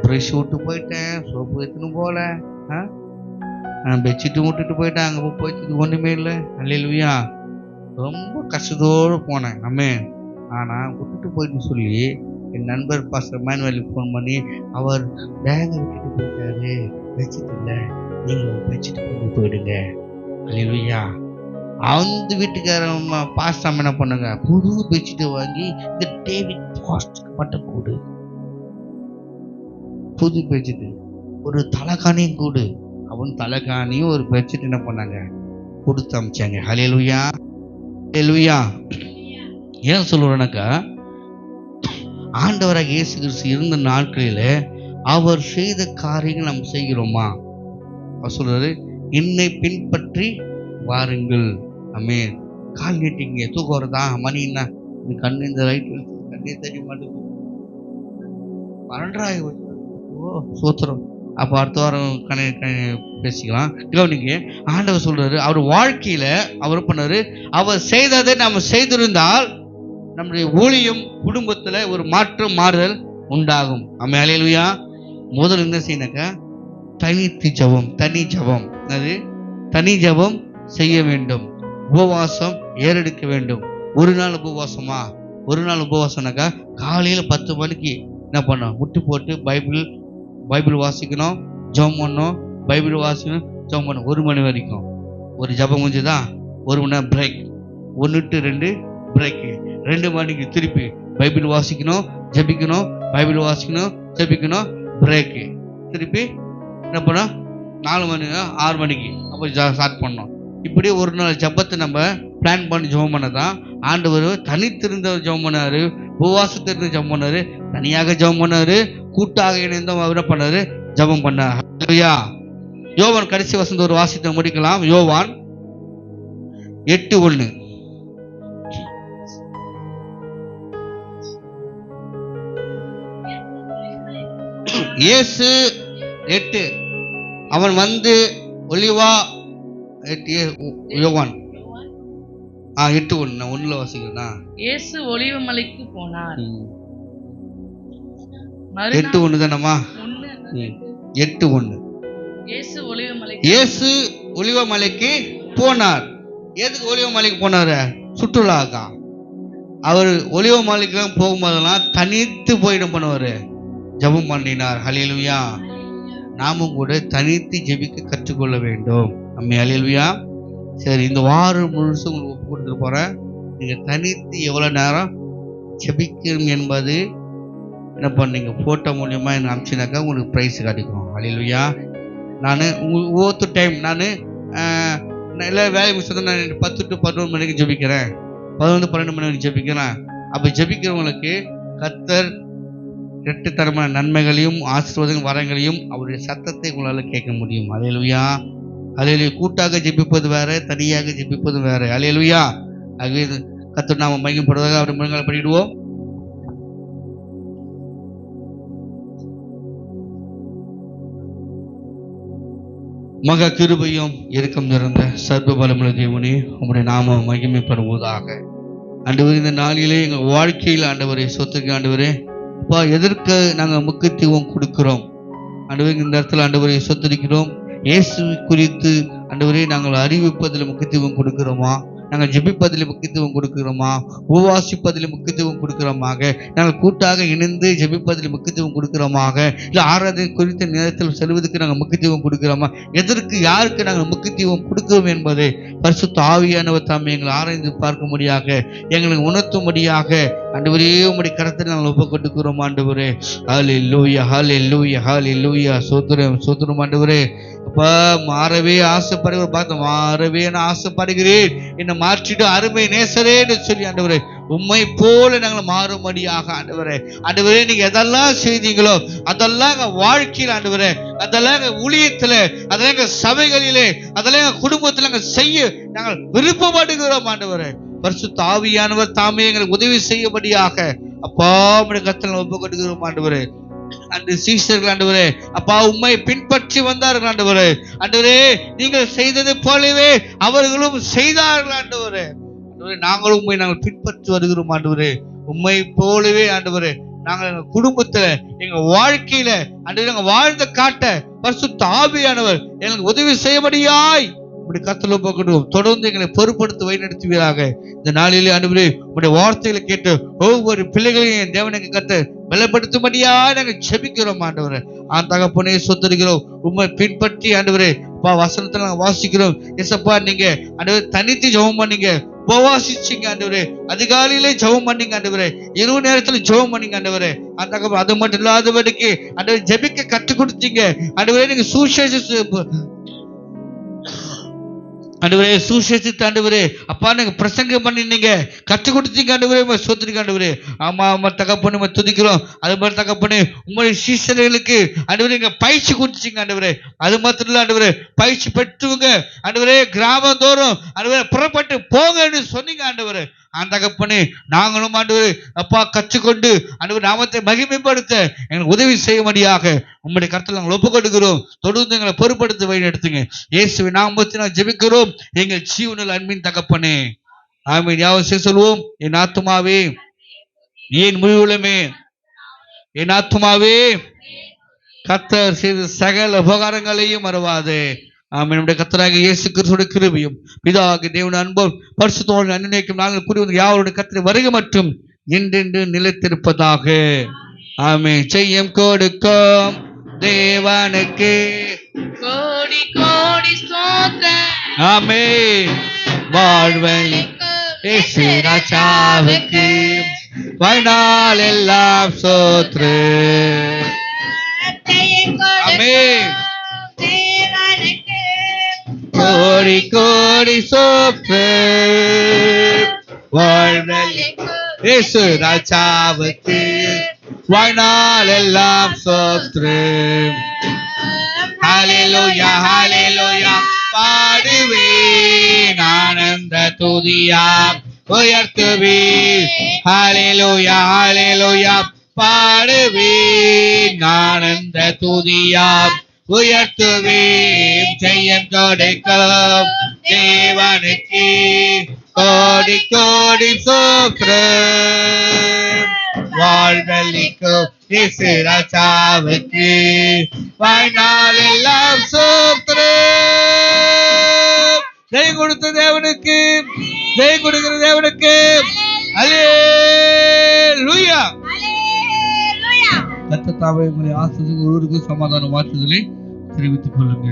Speaker 2: ப்ரெஷ் விட்டு போயிட்டேன், சோப்பு எடுத்துன்னு போகல, பெட்ஷீட்டு விட்டுட்டு போயிட்டேன். அங்கே போயிட்டு ஒன்றுமே இல்லை. ஹல்லேலூயா. ரொம்ப கஷ்டத்தோடு போனேன். ஆமென். ஆனால் விட்டுட்டு போயிட்டு சொல்லி என் நண்பர் பாஸ்டர் மேனுவலுக்கு ஃபோன் பண்ணி, அவர் பேங்கை விட்டுட்டு போயிட்டாரு, பெட்ஷீட் இல்லை, நீங்கள் பெட்ஷீட் கொண்டு போயிடுங்க. ஹல்லேலூயா. அந்த வீட்டுக்காரன் பாஸ்டர் என்ன பண்ணுங்க, புது பெட்ஷீட்டை வாங்கி இந்த டேவிட் பாஸ்டுக்கு மட்டும் கூடு, புது பெட்ஷீட்டு ஒரு தலைகாணியும் கூடு. அவன் தலைகாணியும் ஒரு பெட்ஷீட் என்ன பண்ணாங்க கொடுத்து அமிச்சாங்க. ஹல்லேலூயா. ஹல்லேலூயா. ஏன் சொல்லுறேனாக்கா, ஆண்டவராக இயேசு கிறிஸ்து இருந்த நாட்களில் அவர் செய்த காரியங்கள் நம்ம செய்கிறோமா? அவர் சொல்றாரு, என்னை பின்பற்றி வாருங்கள். ஆமென். கால் நீட்டிங்க, தூக்கம் வருதா? மணி என்ன? இந்த கண்ணு இந்த ரைட் கண்ணே தெரிய மாட்டேங்குது, 12 ஓ சோத்திரம். அப்போ அடுத்த வாரம் பேசிக்கலாம். கவனிங்க, ஆண்டவர் சொல்றாரு, அவர் வாழ்க்கையில அவர் பண்ணாரு, அவர் செய்ததை நம்ம செய்திருந்தால் நம்முடைய ஊழியம் குடும்பத்துல ஒரு மாறுதல் உண்டாகும். ஆமென். ஹல்லேலூயா. முதல்ல என்ன செய்யணுக்கா, தனி ஜெபம் அது தனி ஜெபம் செய்ய வேண்டும். உபவாசம் ஏறெடுக்க வேண்டும். ஒரு நாள் உபவாசம்னாக்கா காலையில 10 மணிக்கு என்ன பண்ணோம், முட்டு போட்டு பைபிள் வாசிக்கணும், ஜெபம் பண்ணணும், பைபிள் வாசிக்கணும், ஜெபம் பண்ணணும். 1 மணி வரைக்கும் ஒரு ஜெபம் முடிஞ்சுதான் 1 மணி நேரம் பிரேக், 1 to 2 பிரேக்கு, 2 மணிக்கு திருப்பி பைபிள் வாசிக்கணும், ஜெபிக்கணும், பைபிள் வாசிக்கணும், ஜெபிக்கணும், பிரேக்கு, திருப்பி என்ன பண்ணோம் 4 மணி 6 மணிக்கு அப்போ ஸ்டார்ட் பண்ணோம். இப்படி ஒரு நாள் ஜெபத்தை நம்ம பிளான் பண்ணி ஜெபம் பண்ணதான் ஆண்டவர் தனித்திருந்த ஜெபம் பண்ணாரு, உபவாசத்திலிருந்து ஜெபம் பண்ணாரு, தனியாக ஜெபம் பண்ணாரு, கூட்டாக இணைந்த என்ன பண்ணாரு ஜெபம் பண்ணார். ஹல்லேலூயா. யோவான் கடைசி வசந்த ஒரு வாசித்தை முடிக்கலாம். யோவான் 8:1. இயேசு 8 அவன் வந்து ஒலிவா 8 யோவான் 8:1 நான் 1ல வாசிக்கிறேன். இயேசு
Speaker 3: ஒலிவமலைக்கு போனார்.
Speaker 2: 8:1 தானம்மா? 8:1. இயேசு ஒலிவமலைக்கு போனார். எதுக்கு ஒலிவமலைக்கு போனாரு? சுற்றுலாக்கா. அவர் ஒலிவமலைக்கு போகும்போதெல்லாம் தனித்து போய் என்ன பண்ணுவாரு, ஜெபம் பண்ணினார். ஹல்லேலூயா. நாமும் கூட தனித்து ஜெபிக்க கற்றுக்கொள்ள வேண்டும். ஆமென். ஹல்லேலூயா. சரி, இந்த வாரம் முழுசும் உங்களுக்கு ஒப்பு கொடுத்துட்டு போறேன். நீங்க தனித்து எவ்வளவு நேரம் ஜெபிக்கணும் என்பது என்ன பண்ணீங்க போட்டோ மூலியமா எனக்கு அனுப்பிச்சினாக்கா உங்களுக்கு ப்ரைஸ் கிடைக்கும். ஹல்லேலூயா. நான் ஒவ்வொரு டைம் நான் எல்லாம் வேலை முடிச்சது நான் 10 to 11 மணிக்கு ஜெபிக்கிறேன், 11 to 12 மணி வரைக்கும் ஜெபிக்கிறேன். அப்போ ஜெபிக்கிறவங்களுக்கு கர்த்தர் 8 தரமான நன்மைகளையும் ஆசீர்வாதங்களையும் வரங்களையும் அவருடைய சத்தத்தை உங்களால் கேட்க முடியும். ஹல்லேலூயா. ஹல்லேலூயா. கூட்டாக ஜெபிப்பது வேற, தனியாக ஜெபிப்பது வேற. ஹல்லேலூயா. ஆகவே கர்த்தர் நாம மகிமைப்படுவதாக அவருடைய முழங்கால் படிடுவோம். மக கிருபையும் இரக்கம் நிறைந்த சர்வ பலமுள்ள தேவனே, உம்முடைய நாமம் மகிமைப்படுவதாக. ஆண்டவரே இந்த நாளிலே எங்கள் வாழ்க்கையில் ஆண்டவரே சொத்துக்கு ஆண்டவரே அப்பா எதற்கு நாங்கள் முக்கியத்துவம் கொடுக்கிறோம் ஆண்டவரே இந்த இடத்துல ஆண்டவரை சொத்தரிக்கிறோம். இயேசு குறித்து ஆண்டவரே நாங்கள் அறிவிப்பதில் முக்கியத்துவம் கொடுக்கிறோமா? நாங்கள் ஜெபிப்பதில் முக்கியத்துவம் கொடுக்கிறோமா? உபவாசிப்பதில் முக்கியத்துவம் கொடுக்கிறோமாக? நாங்கள் கூட்டாக இணைந்து ஜெபிப்பதில் முக்கியத்துவம் கொடுக்கிறோமாக? இல்லை ஆராதனை குறித்த நேரத்தில் செல்வதற்கு நாங்கள் முக்கியத்துவம் கொடுக்கிறோமா? எதற்கு யாருக்கு நாங்கள் முக்கியத்துவம் கொடுக்கிறோம் என்பதை பரிசுத்த ஆவியானவர் தாமே எங்களை ஆராய்ந்து பார்க்கும்படியாக எங்களுக்கு உணர்த்தும்படியாக ஆண்டவரே உம்முடைய கரத்தில் நாங்கள் ஒப்புக் கொடுக்கிறோம் ஆண்டவரே. ஹல்லேலூயா ஹல்லேலூயா ஹல்லேலூயா. சோத்திரம் சோத்திரம் ஆண்டவரே. அப்பா மாறவே ஆசைப்படுகிற பார்த்து மாறவே நான் ஆசைப்படுகிறேன், என்னை மாற்றிட்டு அருமை நேசரேன்னு சொல்லி ஆண்டவரே உம்மை போல நாங்கள் மாறும்படியாக ஆண்டவரே ஆண்டவரே நீங்க எதெல்லாம் செய்தீங்களோ அதெல்லாம் எங்க வாழ்க்கையில் ஆண்டவரே, அதெல்லாம் எங்க ஊழியத்துல, அதெல்லாம் எங்க சபைகளிலே, அதெல்லாம் எங்க குடும்பத்துல நாங்கள் செய்ய நாங்கள் விருப்பப்படுகிறோம் ஆண்டவரே. பரிசுத்த ஆவியானவர் தாமே எங்களுக்கு உதவி செய்யும்படியாக அப்பா உம்முடைய கரத்தில் ஒப்புக் கொடுக்கிறோம் ஆண்டவரே. அந்த சீஷர்கள் ஆண்டவரே அப்பா உம்மை பின்பற்றி வந்தார்கள் ஆண்டவரே. ஆண்டவரே நீங்கள் செய்தது போலவே அவர்களும் செய்தார்கள் ஆண்டவரே. நாங்களும் உண்மை நாங்கள் பின்பற்றி வருகிறோம் ஆண்டவரே. உண்மை போலவே ஆண்டவரே நாங்கள் எங்க குடும்பத்துல எங்க வாழ்க்கையில ஆண்டவரே நாங்கள் வாழ்ந்த காட்ட பரிசுத்த ஆவியானவர் எங்களுக்கு உதவி செய்யபடியாய் உடைய கர்த்தர் ஒப்புக்கொடுக்கிறோம். தொடர்ந்து எங்களை பொறுப்படுத்தி வழிநடத்துவீராக. இந்த நாளிலே ஆண்டவரே உடைய வார்த்தைகளை கேட்டு ஒவ்வொரு பிள்ளைகளையும் தேவனுக்கு கர்த்தர் பலப்படுத்தும்படியா நாங்கள் ஜெபிக்கிறோம் ஆண்டவரே. தகப்பனே சொத்தரிக்கிறோம் உண்மை பின்பற்றி ஆண்டவரே அப்பா வசனத்துல நாங்கள் வாசிக்கிறோம். எசப்பா நீங்க ஆண்டவரே தனித்து ஜெபம் பண்ணீங்க, உபவாசிச்சீங்க ஆண்டவரே, அதிகாலையிலே ஜெபம் பண்ணீங்க ஆண்டவரே, இரவு நேரத்துல ஜெபம் பண்ணீங்க ஆண்டவரே. அது மட்டும் இல்லாதபடிக்கு ஆண்டவரே ஜெபிக்க கற்றுக் கொடுத்தீங்க ஆண்டவரே. நீங்க ஆண்டவரே சுசேஷித்து ஆண்டவரே அப்பா நீங்க பிரசங்கம் பண்ணினீங்க, கற்றுக் கொடுத்தீங்க ஆண்டவரே. சொத்துக்கு ஆண்டவரே ஆமா ஆமா தகப்பனு துதிக்கிறோம். அது மாதிரி தகப்பனு உங்களுடைய சீசர்களுக்கு ஆண்டவரே நீங்க பயிற்சி கொடுத்தீங்க ஆண்டவரே. அது மாத்திரம் இல்ல ஆண்டவரே பயிற்சி பெற்றுவங்க ஆண்டவரே கிராமம் தோறும் ஆண்டவரே புறப்பட்டு போங்கன்னு சொன்னீங்க ஆண்டவரே. தகப்பனே நாங்களும் ஆண்டவரே அப்பா கற்றுக்கொண்டு ஆண்டவரே நாமத்தை மகிமைப்படுத்த எங்களுக்கு உதவி செய்யும்படியாக உம்முடைய கர்த்தர் நாங்கள் ஒப்புக் கொடுக்கிறோம். தொடர்ந்து எங்களை பொறுப்படுத்தி வழி நடத்துங்க. இயேசுவின் நாமத்தில் நாங்கள் ஜெபிக்கிறோம் எங்கள் ஜீவனில் அன்பின் தகப்பனே ஆமென். யாவரும் சொல்வோம். என் ஆத்துமாவே என் முழுவலுமே என் ஆத்துமாவே கர்த்தர் செய்த சகல உபகாரங்களையும் மறவாதே. நம்முடைய கர்த்தராகிய இயேசு கிறிஸ்துவின் கிருபையும் பிதாவாகிய தேவனுடைய அன்பும் பரிசுத்தோடு அன்னைக்கும் நாங்கள் கூடி வந்து யாவருடைய கர்த்தருடைய வருகை மற்றும் என்றென்று நிலைத்திருப்பதாக. ஆமென். ஜெயம் கொடுக்கும் தேவனுக்கு
Speaker 3: கோடி கோடி ஸ்தோத்திரம்.
Speaker 2: ஆமென். வாழ்வளிக்கும் இயேசு ராஜாவுக்கு வாழ்நாள் எல்லாம் ஸ்தோத்திரம். ஆமென். கோடி கோடி ஸ்தோத்திரம். வாழ்வளிக்கும் இயேசு ராஜாவுக்கு வாழ்நாள் எல்லாம் ஸ்தோத்திரம். ஹல்லேலூயா ஹல்லேலூயா பாடுவேன் ஆனந்த துதியாம் உயர்த்துவேன். ஹல்லேலூயா ஹல்லேலூயா பாடுவேன் ஆனந்த துதியாம் உயர்த்துவேன். ஜெயம் கொடுக்கும் தேவனுக்கு கோடி கோடி ஸ்தோத்திரம். வாழ்வளிக்கும் இயேசு ராஜாவுக்கு வாழ்நாள் எல்லாம் ஸ்தோத்திரம். ஜெயம் கொடுத்த தேவனுக்கு, ஜெயம் கொடுக்கிற தேவனுக்கு அல்லேலூயா. கர்த்தர் தாமே உங்களை ஆசீர்வதித்து ஒருவருக்கும் சமாதான வார்த்தைகளை தெரிவித்துக் கொள்ளுங்க.